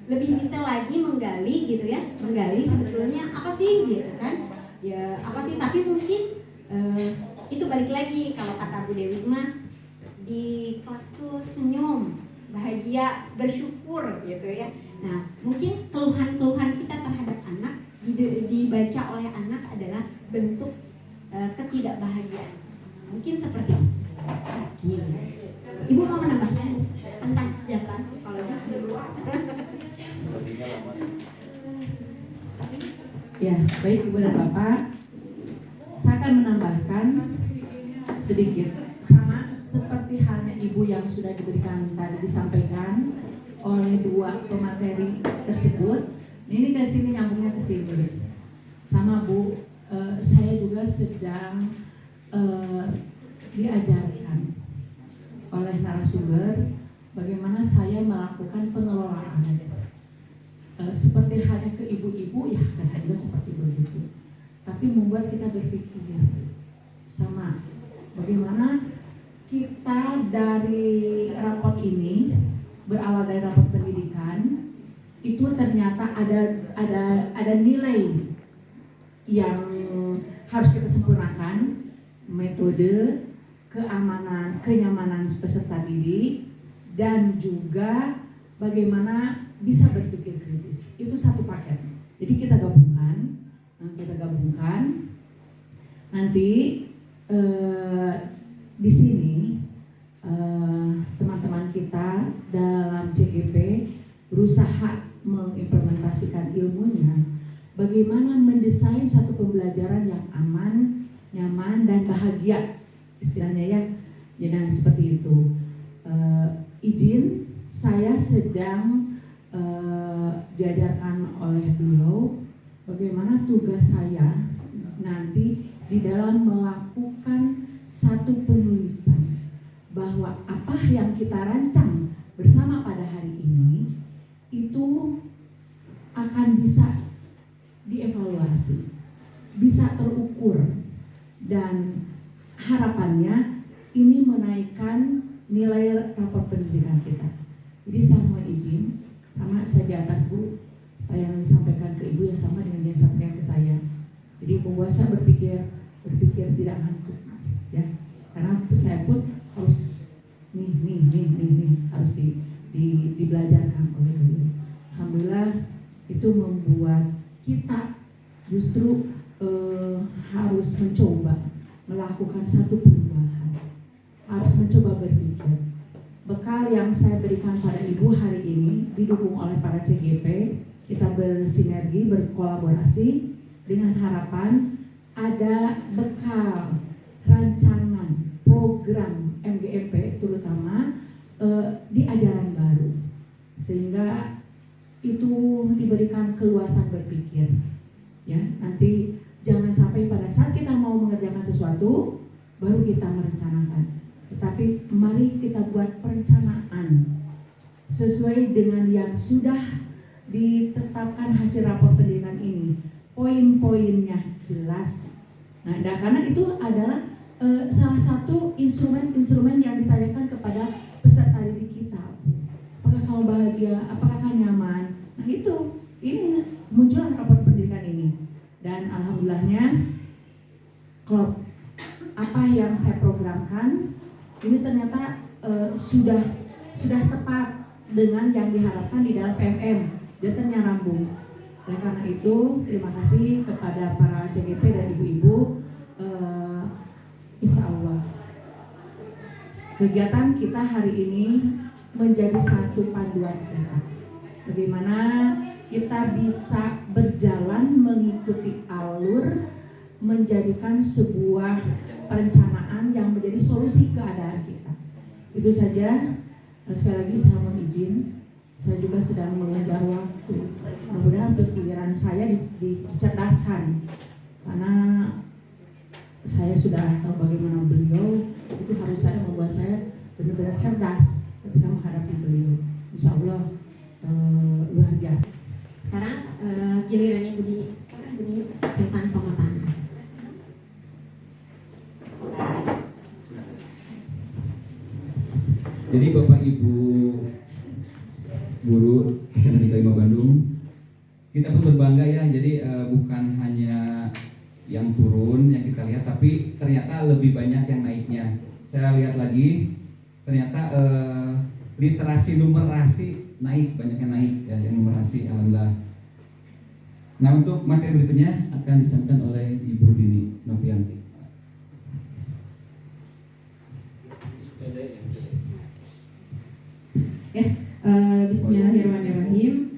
lebih detail lagi menggali gitu ya, menggali sebetulnya apa sih gitu kan ya, apa sih. Tapi mungkin itu balik lagi kalau kata Bu Dewi mah di kelas tuh senyum, bahagia, bersyukur gitu ya. Nah mungkin keluhan-keluhan kita terhadap anak dibaca oleh anak adalah bentuk ketidakbahagiaan, mungkin seperti itu. Ibu mau menambahkan tentang kesejahteraan psikologis di luar? Ya, baik Ibu dan Bapak, saya akan menambahkan sedikit sama seperti halnya Ibu yang sudah diberikan tadi disampaikan oleh dua pemateri tersebut. Ini ke sini nyambungnya ke sini. Sama Bu, saya juga sedang diajarkan oleh narasumber bagaimana saya melakukan pengelolaan. Seperti halnya ke ibu-ibu ya ke saya juga seperti begitu. Tapi membuat kita berpikir sama bagaimana kita dari raport ini, berawal dari raport pendidikan itu ternyata ada nilai yang harus kita sempurnakan, metode, keamanan, kenyamanan peserta didik, dan juga bagaimana bisa berpikir kritis. Itu satu paket. Jadi kita gabungkan nanti di sini teman-teman kita dalam CGP berusaha mengimplementasikan ilmunya, bagaimana mendesain satu pembelajaran yang aman, nyaman, dan bahagia, istilahnya ya. Jadi seperti itu. Izin, saya sedang diajarkan oleh beliau bagaimana tugas saya nanti di dalam melakukan satu penulisan bahwa apa yang kita rancang bersama pada hari ini itu akan bisa dievaluasi, bisa terukur, dan harapannya ini menaikkan nilai rapor pendidikan kita. Jadi saya mohon izin, sama saya di atas Bu, apa yang disampaikan ke Ibu yang sama dengan yang disampaikan ke saya. Jadi membuat saya berpikir tidak ngantuk, ya. Karena saya pun harus harus dibelajarkan oleh beliau. Alhamdulillah itu membuat kita justru harus mencoba melakukan satu perubahan, harus mencoba berpikir. Bekal yang saya berikan pada Ibu hari ini didukung oleh para CGP, kita bersinergi, berkolaborasi dengan harapan ada bekal rancangan program MGEP terutama di ajaran baru, sehingga itu diberikan keluasan berpikir, ya. Nanti jangan sampai pada saat kita mau mengerjakan sesuatu baru kita merencanakan, tetapi mari kita buat perencanaan sesuai dengan yang sudah ditetapkan hasil rapor pendidikan ini, poin-poinnya jelas. Nah, karena itu adalah salah satu instrumen yang ditanyakan kepada peserta didik kita. Apakah kamu bahagia? Apakah kamu nyaman? Nah itu, ini muncullah rapor pendidikan ini. Dan alhamdulillahnya, kalau apa yang saya programkan ini ternyata sudah tepat dengan yang diharapkan di dalam PMM, dan ternyata nyambung. Oleh karena itu, terima kasih kepada para CGP dan ibu-ibu. Insya Allah kegiatan kita hari ini menjadi satu panduan kita. Bagaimana kita bisa berjalan mengikuti alur menjadikan sebuah perencanaan yang menjadi solusi keadaan kita. Itu saja. Sekali lagi saya mohon izin, saya juga sedang mengejar waktu. Mudah-mudahan pikiran saya dicerdaskan, karena saya sudah tahu bagaimana beliau, itu harus saya membuat saya benar-benar cerdas ketika menghadapi beliau. Insya Allah luar biasa. Sekarang gilirannya bunyi tentang pemetaan. Jadi Bapak Ibu guru SMA Negeri 5 Bandung, kita pun berbangga ya. Jadi bukan hanya yang turun yang kita lihat, tapi ternyata lebih banyak yang naiknya. Saya lihat lagi, ternyata literasi numerasi naik, banyak yang naik ya, yang numerasi, alhamdulillah. Nah, untuk materi berikutnya akan disampaikan oleh Ibu Dini Novianti. Bismillahirrahmanirrahim.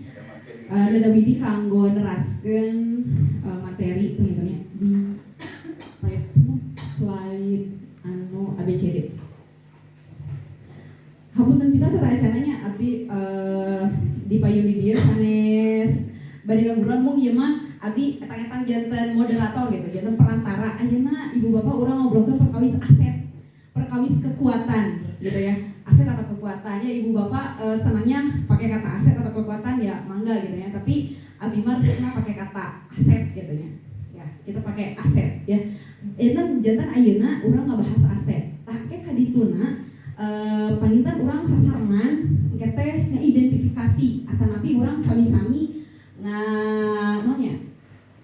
Dada widi kanggo neraskeun materi penginternya di slide anu ABCD. Hapunten pisan sataya acananya abdi di payun di dieu sanes bade ngaguran mung ieu mah abdi etang-etang janten moderator gitu, janten perantara. Ayeuna ibu bapak urang ngobrolkeun perkawis aset, perkawis kekuatan gitu ya. Aset atau kekuatan ya, ibu bapak senangnya pakai kata aset atau kekuatan ya mangga gitu ya, tapi abdi mah resepna pakai kata aset gitu ya, kita pakai aset ya. Eta jantan ayeuna urang ngabahas aset tah ke kadituna panitan urang sasarangan engke teh ngaidentifikasi atanapi urang sami-sami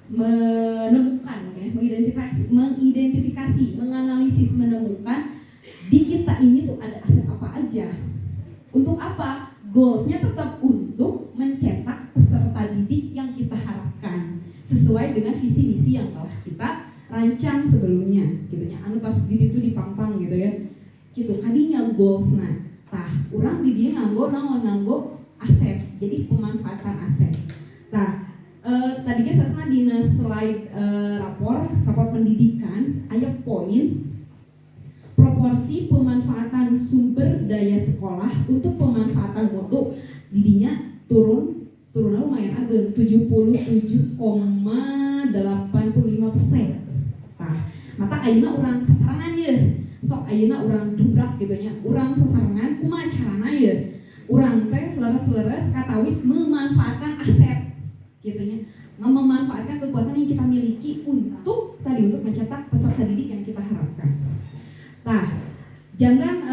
menemukan mengidentifikasi, menganalisis, menemukan di kita ini tuh ada aset apa aja. Untuk apa? Goalsnya tetap untuk mencetak peserta didik yang kita harapkan sesuai dengan visi misi yang telah kita rancang sebelumnya, gitu ya. Anu tos didik itu dipampang gitu ya. Gitu kadinya goalsna. Tah, urang di dia nganggo aset. Jadi pemanfaatan aset. Tah, tadinya sasna dina slide rapor pendidikan aya poin proporsi pemanfaatan sumber daya sekolah untuk pemanfaatan mutu didinya turunnya lumayan ageng 77,85%. Tah, mata ayeuna urang sasarangan ye, sok ayeuna urang dubrak gitu nya, urang sasarangan kumaha carana ye, urang teh leres-leres katawis memanfaatkan aset gitu nya, memanfaatkan kekuatan yang kita miliki untuk mencetak peserta didik yang kita harapkan. Tah, jangan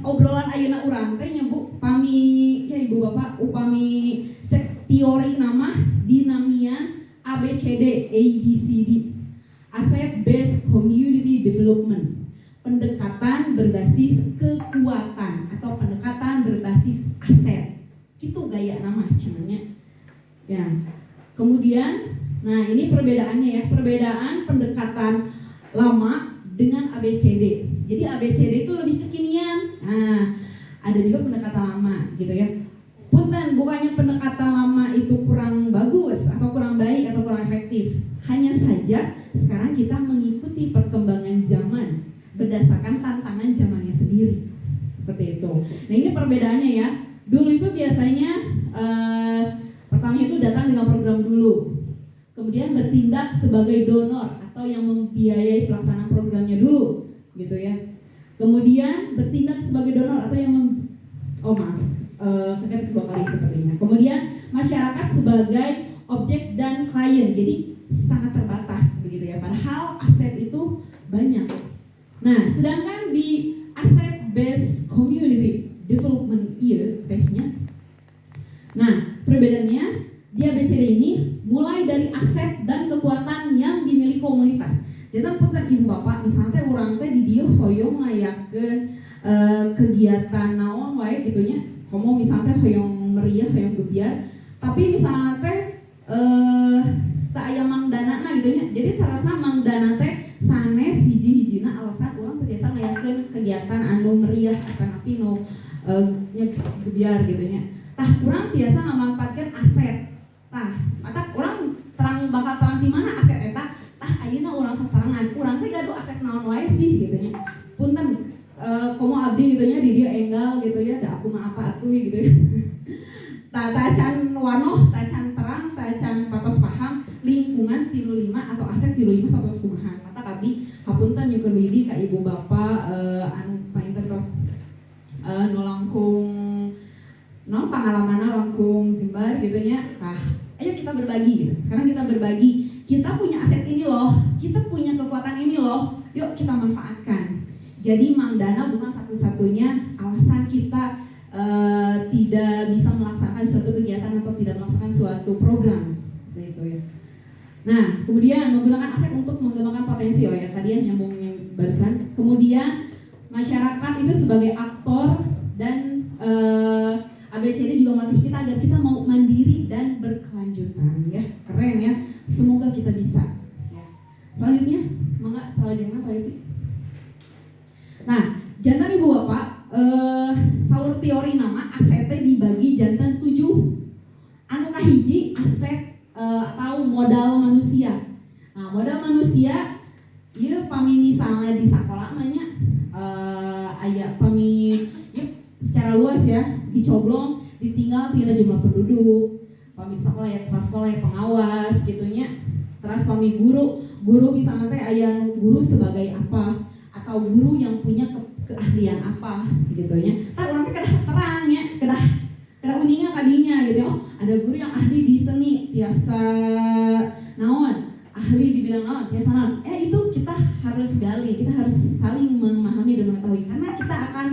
obrolan ayeuna urang teh nyebut pami ya ibu bapak upami cek teori nama dinamian ABCD Asset Based Community Development, pendekatan berbasis kekuatan atau pendekatan berbasis aset. Itu gaya nama cumannya. Ya. Kemudian nah ini perbedaannya ya, perbedaan pendekatan lama dengan ABCD. Jadi ABCD itu lebih kekinian. Nah, ada juga pendekatan lama gitu ya. Punten, bukannya pendekatan lama itu kurang bagus atau kurang baik atau kurang efektif. Hanya saja sekarang kita mengikuti perkembangan zaman berdasarkan tantangan zamannya sendiri. Seperti itu. Nah, ini perbedaannya ya. Dulu itu biasanya pertamanya itu datang dengan program dulu. Kemudian bertindak sebagai donor atau yang membiayai pelaksanaan programnya dulu. Gitu ya. Kemudian bertindak sebagai donor atau yang terkait dua kali sepertinya. Kemudian masyarakat sebagai objek dan klien, jadi sangat terbatas begitu ya. Padahal aset itu banyak. Nah, sedangkan di asset based community development tehnya. Nah, perbedaannya di ABCD ini mulai dari aset dan kekuatan yang dimiliki komunitas. Jadi punten ibu bapak misalnya orang teh di dieu hoyong ngayakeun kegiatan naon wae gitu nya. Komo misalnya hoyong meriah, hoyong gebiar, tapi misalnya teh teu aya mangdanana gitu nya. Jadi sarasa mangdana teh sanes hiji-hijina alasan urang teu biasa ngayakeun kegiatan anu meriah atanapi nu gebiar gitu nya. Tah urang biasa ngamanfaatkeun aset. Tah, mata urang bakal terang di mana aset eta? Tah ayeuna urang sasarangan wae sih gitu nya. Punten komo abdi gitu nya di dia enggal gitu ya, da aku mah apa atuh gitu ya. Tacan wanoh, tacan terang, tacan patos paham, lingkungan 35 atau aset 35 satos kumaha. Mata kabdi hapunten nyukeun widi ka ibu bapak anu paintertos nu langkung non pengalaman langkung jembar gitu nya. Nah, ayo kita berbagi gitu. Sekarang kita berbagi. Kita punya aset ini loh, kita punya kekuatan ini loh. Yuk kita manfaatkan. Jadi Mang Dana bukan satu-satunya alasan kita tidak bisa melaksanakan suatu kegiatan atau tidak melaksanakan suatu program. Seperti itu ya. Nah, kemudian menggunakan aset untuk mengembangkan potensi, oh ya tadi ya nyambung yang barusan. Kemudian masyarakat itu sebagai aktor dan ABCD juga melatih kita agar kita mau mandiri dan berkelanjutan ya. Keren ya. Semoga kita bisa. Ya. Selanjutnya, mangga selanjutnya Pak Yuti. Nah, jantan ibu bapak, saur teori nama asetnya dibagi jantan 7. Anu kahiji aset atau modal manusia. Nah, modal manusia, ya pami misalnya di sekolah namanya aya pami secara luas ya, dicoblong, ditinggal tidak jumlah penduduk. Pami sekolah ya, kepala sekolah ya, pengawas gitunya. Terus pami guru misalnya teh aya guru sebagai apa atau guru yang punya keahlian apa gitunya. Tar urang teh kedah terang ya, kedah uninga kadinya gitu. Oh, ada guru yang ahli di seni, tiasa naon, ahli di bidang naon, tiasa naon. Itu kita harus gali, kita harus saling memahami dan mengetahui karena kita akan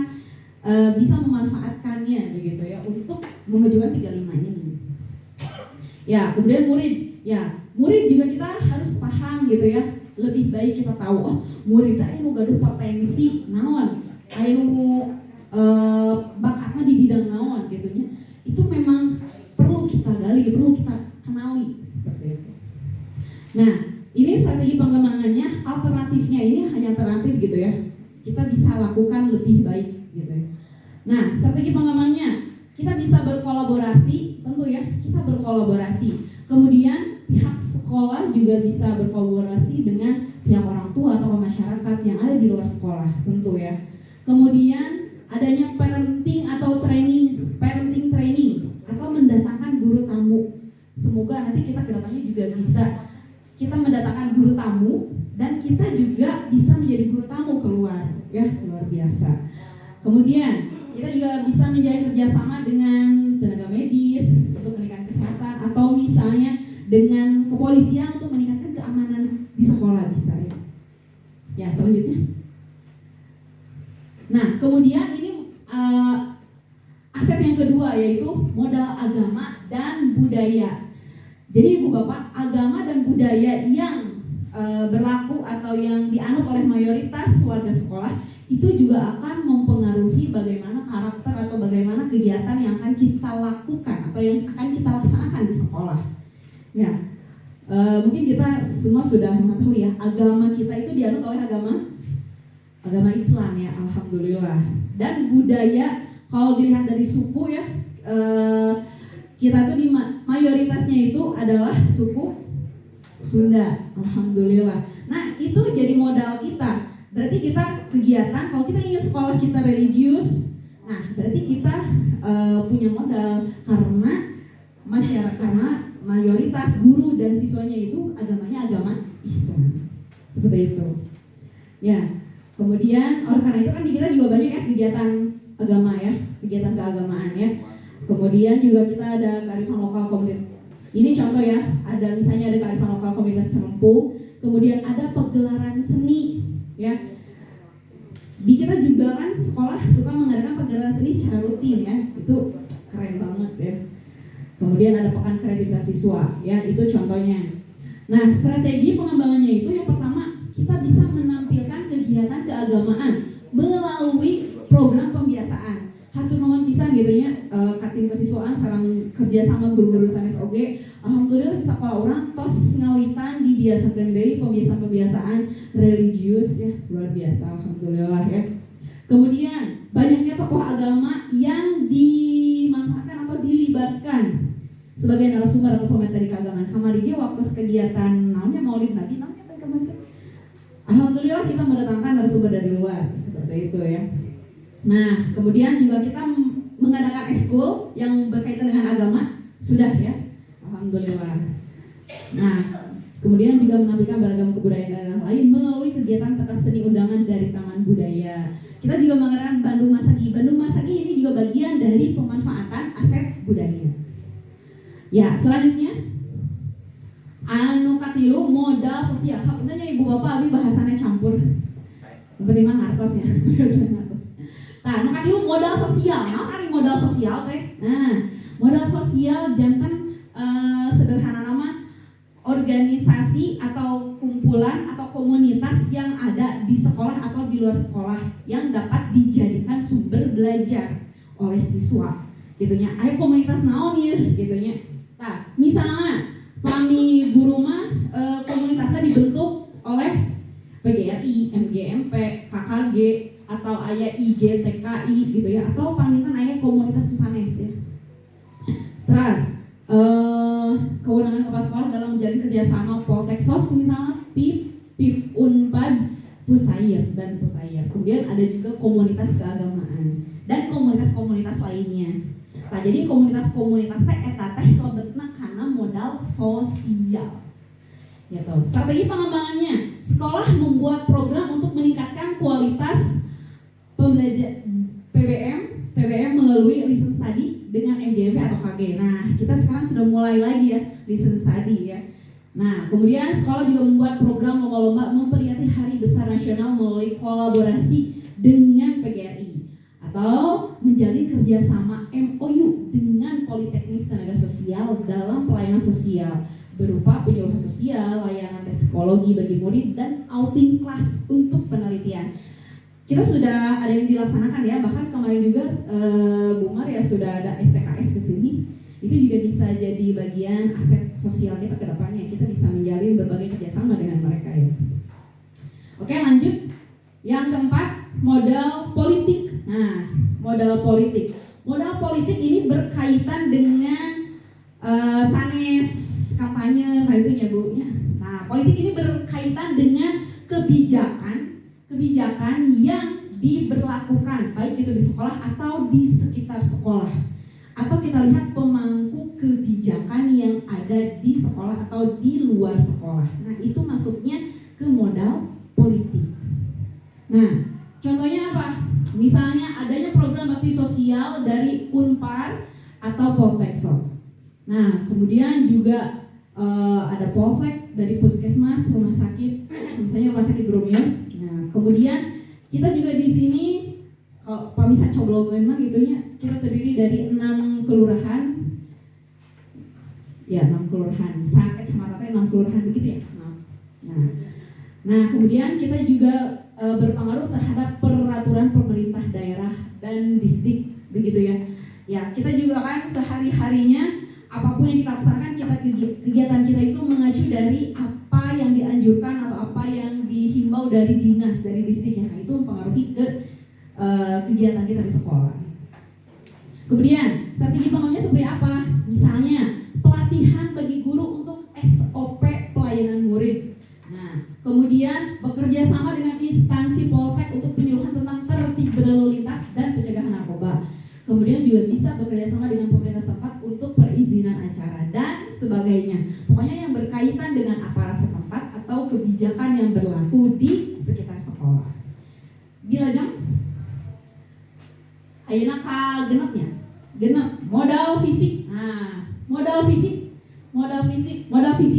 bisa memanfaatkannya begitu ya untuk memajukan 35 ini. Ya, kemudian murid juga kita harus paham gitu ya. Lebih baik kita tahu, oh murid tadi mau gaduh potensi naon, anu bakatnya di bidang naon gitu ya. Itu memang perlu kita gali, perlu kita kenali seperti itu. Nah, ini strategi pengembangannya, alternatifnya ini hanya alternatif gitu ya. Kita bisa lakukan lebih baik gitu ya. Nah, strategi pengembangannya kita bisa berkolaborasi, tentu ya, kita berkolaborasi. Kemudian pihak sekolah juga bisa berkolaborasi dengan pihak orang tua atau masyarakat yang ada di luar sekolah, tentu ya. Kemudian adanya parenting training atau mendatangkan guru tamu. Semoga nanti kita kedepannya juga bisa kita mendatangkan guru tamu dan kita juga bisa menjadi guru tamu keluar, ya luar biasa. Kemudian kita juga bisa menjalin kerjasama dengan tenaga medis untuk meningkatkan kesehatan atau misalnya dengan kepolisian untuk meningkatkan keamanan di sekolah bisa ya. Ya selanjutnya. Nah kemudian ini aset yang kedua yaitu modal agama dan budaya. Jadi ibu bapak, agama dan budaya yang berlaku atau yang dianut oleh mayoritas warga sekolah itu juga akan mempengaruhi bagaimana karakter atau bagaimana kegiatan yang akan kita lakukan atau yang akan kita laksanakan di sekolah. Ya, mungkin kita semua sudah mengetahui ya, agama kita itu dianut oleh agama Islam ya, alhamdulillah. Dan budaya kalau dilihat dari suku ya, kita tuh di mayoritasnya itu adalah suku Sunda, alhamdulillah. Nah itu jadi modal kita. Berarti kita kegiatan, kalau kita ingin sekolah kita religius, nah berarti kita punya modal karena masyarakat, karena mayoritas guru dan siswanya itu agamanya agama Islam, seperti itu. Ya, kemudian oleh karena itu kan di kita juga banyak ya kegiatan agama ya, kegiatan keagamaan ya. Kemudian juga kita ada kearifan lokal komunitas. Ini contoh ya, ada misalnya ada kearifan lokal komunitas Cerempu, kemudian ada pegelaran seni. Ya, di kita juga kan sekolah suka mengadakan pegelaran seni secara rutin ya, itu keren banget ya. Kemudian ada pekan kreativitas siswa, ya itu contohnya. Nah strategi pengembangannya itu yang pertama kita bisa menampilkan kegiatan keagamaan melalui program pembiasaan. Hatur nuhun pisan gitu nya, katim kesiswaan sareng kerja sama guru-guru sanes oge. Alhamdulillah bisa sekolah orang tos ngawitan dibiasakeun deui pembiasaan-pembiasaan religius ya, luar biasa alhamdulillah ya. Kemudian banyaknya tokoh agama yang dimanfaatkan atau dilibatkan sebagai narasumber atau pemateri keagamaan. Kamari ge waktu kegiatan naonnya Maulid Nabi naonnya teh kamari. Alhamdulillah bolehlah kita mendatangkan narasumber dari luar seperti itu ya. Nah, kemudian juga kita mengadakan ekskul yang berkaitan dengan agama, sudah ya, alhamdulillah. Nah, kemudian juga menampilkan beragam kebudayaan daerah lain melalui kegiatan pentas seni undangan dari Taman Budaya. Kita juga mengadakan Bandung Masagi. Bandung Masagi ini juga bagian dari pemanfaatan aset budaya. Ya, selanjutnya anu katilu modal sosial. Hapuntennya ibu bapak abi bahasannya campur. Berarti mah ngartos ya. Nah, anu katilu modal sosial. Naon ari modal sosial teh? Nah, modal sosial janten sederhana nama organisasi atau kumpulan atau komunitas yang ada di sekolah atau di luar sekolah yang dapat dijadikan sumber belajar oleh siswa gitunya. Ayo komunitas naon ya gitunya. Nah, misalnya kami guru mah komunitasnya dibentuk oleh PGRI, MGMP, KKG atau aya IGTKI gitu ya, atau panggilan aya komunitas Susanes ya. Terus kewenangan kepala sekolah dalam menjalin kerjasama Polteksos misalnya PIP Unpad, Pusair dan Pusair. Kemudian ada juga komunitas keagamaan dan komunitas-komunitas lainnya. Nah, jadi komunitas-komunitas eta teh lebetna kana modal sosial. Gitu. Strategi pengembangannya, sekolah membuat program untuk meningkatkan kualitas pembelajaran PBM melalui listen study dengan MGMP atau KG. Nah, kita sekarang sudah mulai lagi ya listen study ya. Nah, kemudian sekolah juga membuat program lomba-lomba memperingati Hari Besar Nasional melalui kolaborasi dengan PGRI atau menjalin kerjasama MOU dengan Politeknik Tenaga Sosial dalam pelayanan sosial berupa penyuluhan sosial, layanan tes psikologi bagi murid, dan outing kelas untuk penelitian. Kita sudah ada yang dilaksanakan ya, bahkan kemarin juga Bu Mar ya sudah ada STKS ke sini. Itu juga bisa jadi bagian aset sosial kita ke depannya. Kita bisa menjalin berbagai kerjasama dengan mereka ya. Oke, lanjut. Yang keempat, modal politik. Nah, modal politik. Modal politik ini berkaitan dengan sanes kampanye, nah itu ya Bu. Nah, politik ini berkaitan dengan kebijakan yang diberlakukan baik itu di sekolah atau di sekitar sekolah, atau kita lihat pemangku kebijakan yang ada di sekolah atau di luar sekolah. Nah, itu masuknya ke modal politik. Nah, contohnya apa? Misalnya adanya program bakti sosial dari Unpar atau Polteksos. Nah, kemudian juga ada polsek dari puskesmas, rumah sakit, misalnya rumah sakit Bromios. Nah, kemudian kita juga di sini kalau pamisa coblongan mah gitunya, kita terdiri dari 6 kelurahan. Ya, 6 kelurahan. Kecamatan 6 kelurahan begitu ya. Nah, kemudian kita juga berpengaruh terhadap peraturan pemerintah daerah dan distrik begitu ya. Ya, kita juga kan sehari-harinya apapun yang kita laksanakan, kegiatan kita itu mengacu dari apa yang dianjurkan atau apa yang dihimbau dari dinas, dari distrik. Nah, itu mempengaruhi ke kegiatan kita di sekolah. Kemudian strategi pengembangannya seperti apa? Misalnya pelatihan bagi guru untuk SOP pelayanan murid. Nah, kemudian bekerja sama dengan instansi polsek untuk penyuluhan tentang tertib berlalu lintas dan pencegahan narkoba. Kemudian juga bisa bekerja sama dengan pemerintah setempat untuk perizinan acara dan sebagainya. Pokoknya yang berkaitan dengan aparat setempat atau kebijakan yang berlaku di sekitar sekolah. Gila jam? Ayeuna ka genepnya. Genep modal fisik. Nah, modal fisik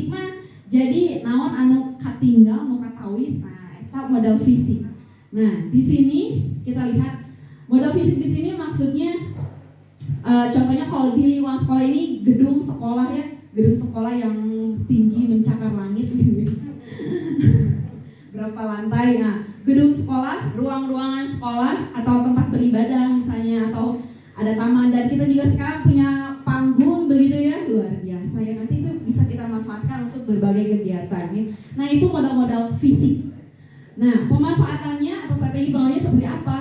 mah jadi naon anu katinggal nu katawis. Nah, eta modal fisik. Nah, di sini kita lihat modal fisik di sini maksudnya contohnya kalau di lingkungan sekolah ini gedung sekolah ya, gedung sekolah yang tinggi mencakar langit gitu. Berapa lantai? Nah, gedung sekolah, ruang-ruangan sekolah atau tempat beribadah misalnya, atau ada taman, dan kita juga sekarang punya panggung begitu ya, luar biasa ya. Nanti itu bisa kita manfaatkan untuk berbagai kegiatan ya. Nah, itu modal-modal fisik. Nah, pemanfaatannya atau strategi pengelolaannya seperti apa?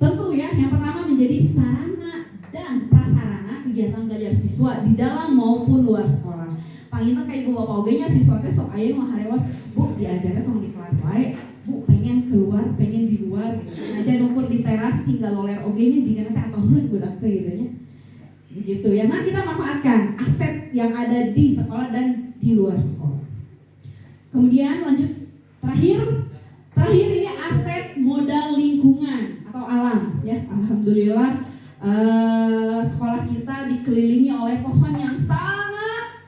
Tentu ya, yang pertama menjadi sarana dan prasarana kegiatan belajar siswa di dalam maupun luar sekolah. Panginten kayak ibu bapak ogenya siswa teh sok aya nu harewas, Bu, diajarnya tong di kelas wae. Bu, pengen keluar, pengen di luar gitu. Aja nukur di teras tinggal loler oge-nya jika nanti atoheun budak teh gitu nya. Begitu ya. Nah, kita manfaatkan aset yang ada di sekolah dan di luar sekolah. Kemudian lanjut terakhir ini aset modal lingkungan atau alam ya. Alhamdulillah sekolah kita dikelilingi oleh pohon yang sangat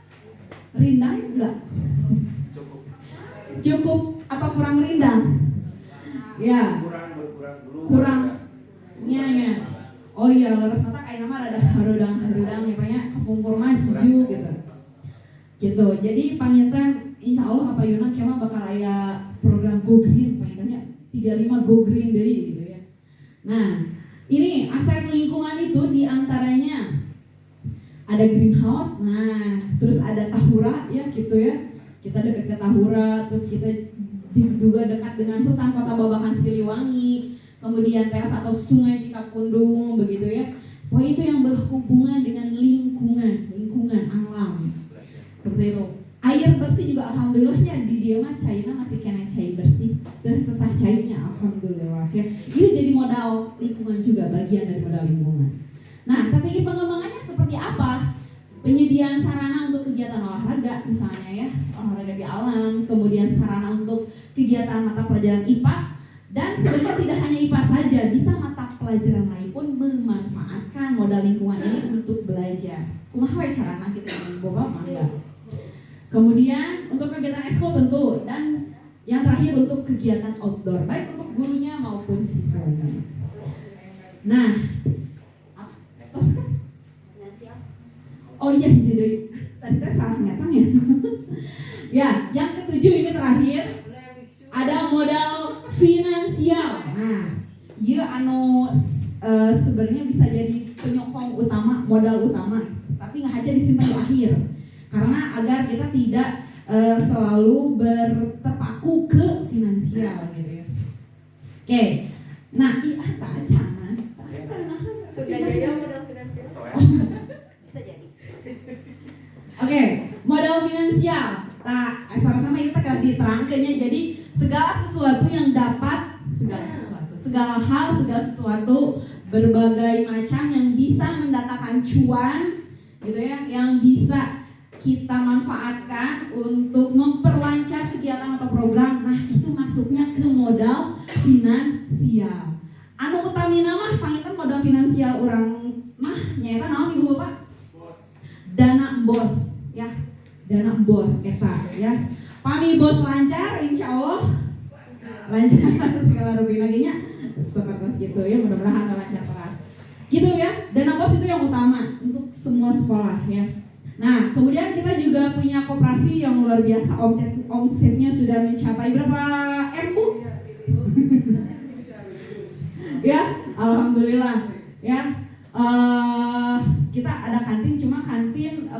rindang enggak? Cukup atau kurang rindang? Ya. Kurang. Ya. Oh iya, leres mata kayak nama ada harudang ya Pak ya, kepungkur mah sejuk gitu. Gitu. Jadi pangitan insya Allah apa Yuna kemah bakal aya program Go Green, pangitannya 35 Go Green deui gitu ya. Nah, ini aset lingkungan itu diantaranya ada greenhouse, nah terus ada tahura ya gitu ya. Kita dekat ke tahura, terus kita juga dekat dengan hutan kota Babakan Siliwangi. Kemudian teras atau sungai Cikapundung begitu ya. Pokoknya itu yang berhubungan dengan lingkungan alam. Seperti itu. Air bersih juga alhamdulillahnya di dia mah cairnya masih kena cair bersih dan sesah cairnya alhamdulillah ya. Itu jadi modal lingkungan juga, bagian dari modal lingkungan. Nah, strategi pengembangannya seperti apa? Penyediaan sarana untuk kegiatan olahraga misalnya ya, olahraga di alam, kemudian sarana untuk kegiatan mata pelajaran IPA. Dan sebenarnya tidak hanya IPA saja, bisa mata pelajaran lain pun memanfaatkan modal lingkungan ini untuk belajar. Kumaha we carana kita boba mangga. Kemudian untuk kegiatan ekskul tentu, dan yang terakhir untuk kegiatan outdoor, baik untuk gurunya maupun siswanya. Nah, terus kan? Oh iya, jadi tadi saya salah ngetang ya. Ya, yang ketujuh ini terakhir. Ada modal finansial. Nah, ieu sebenarnya bisa jadi penyokong utama, modal utama, tapi nggak aja disimpan di akhir. Karena agar kita tidak selalu terpaku ke finansial gitu ya. Oke. Nah, tak jangan. Sudah jaya modal finansial. Bisa jadi. Oke, modal finansial. Nah, sama-sama itu telah diterangkannya. Jadi segala sesuatu yang dapat segala hal, segala sesuatu berbagai macam yang bisa mendatangkan cuan gitu ya, yang bisa kita manfaatkan untuk memperlancar kegiatan atau program. Nah, itu masuknya ke modal finansial. Anu utamina mah pangitan modal finansial orang mah nyaeta naon Ibu Bapak? Dana bos ya. Dana bos eta ya. Pami bos lancar insyaallah lancar segala rugi laginya seperti gitu ya, mudah-mudahan lancar terus. Gitu ya. Dana bos itu yang utama untuk semua sekolah ya. Nah, kemudian kita juga punya koperasi yang luar biasa, omsetnya sudah mencapai berapa M, Bu? Ya, alhamdulillah ya. Kita ada kantin, cuma kantin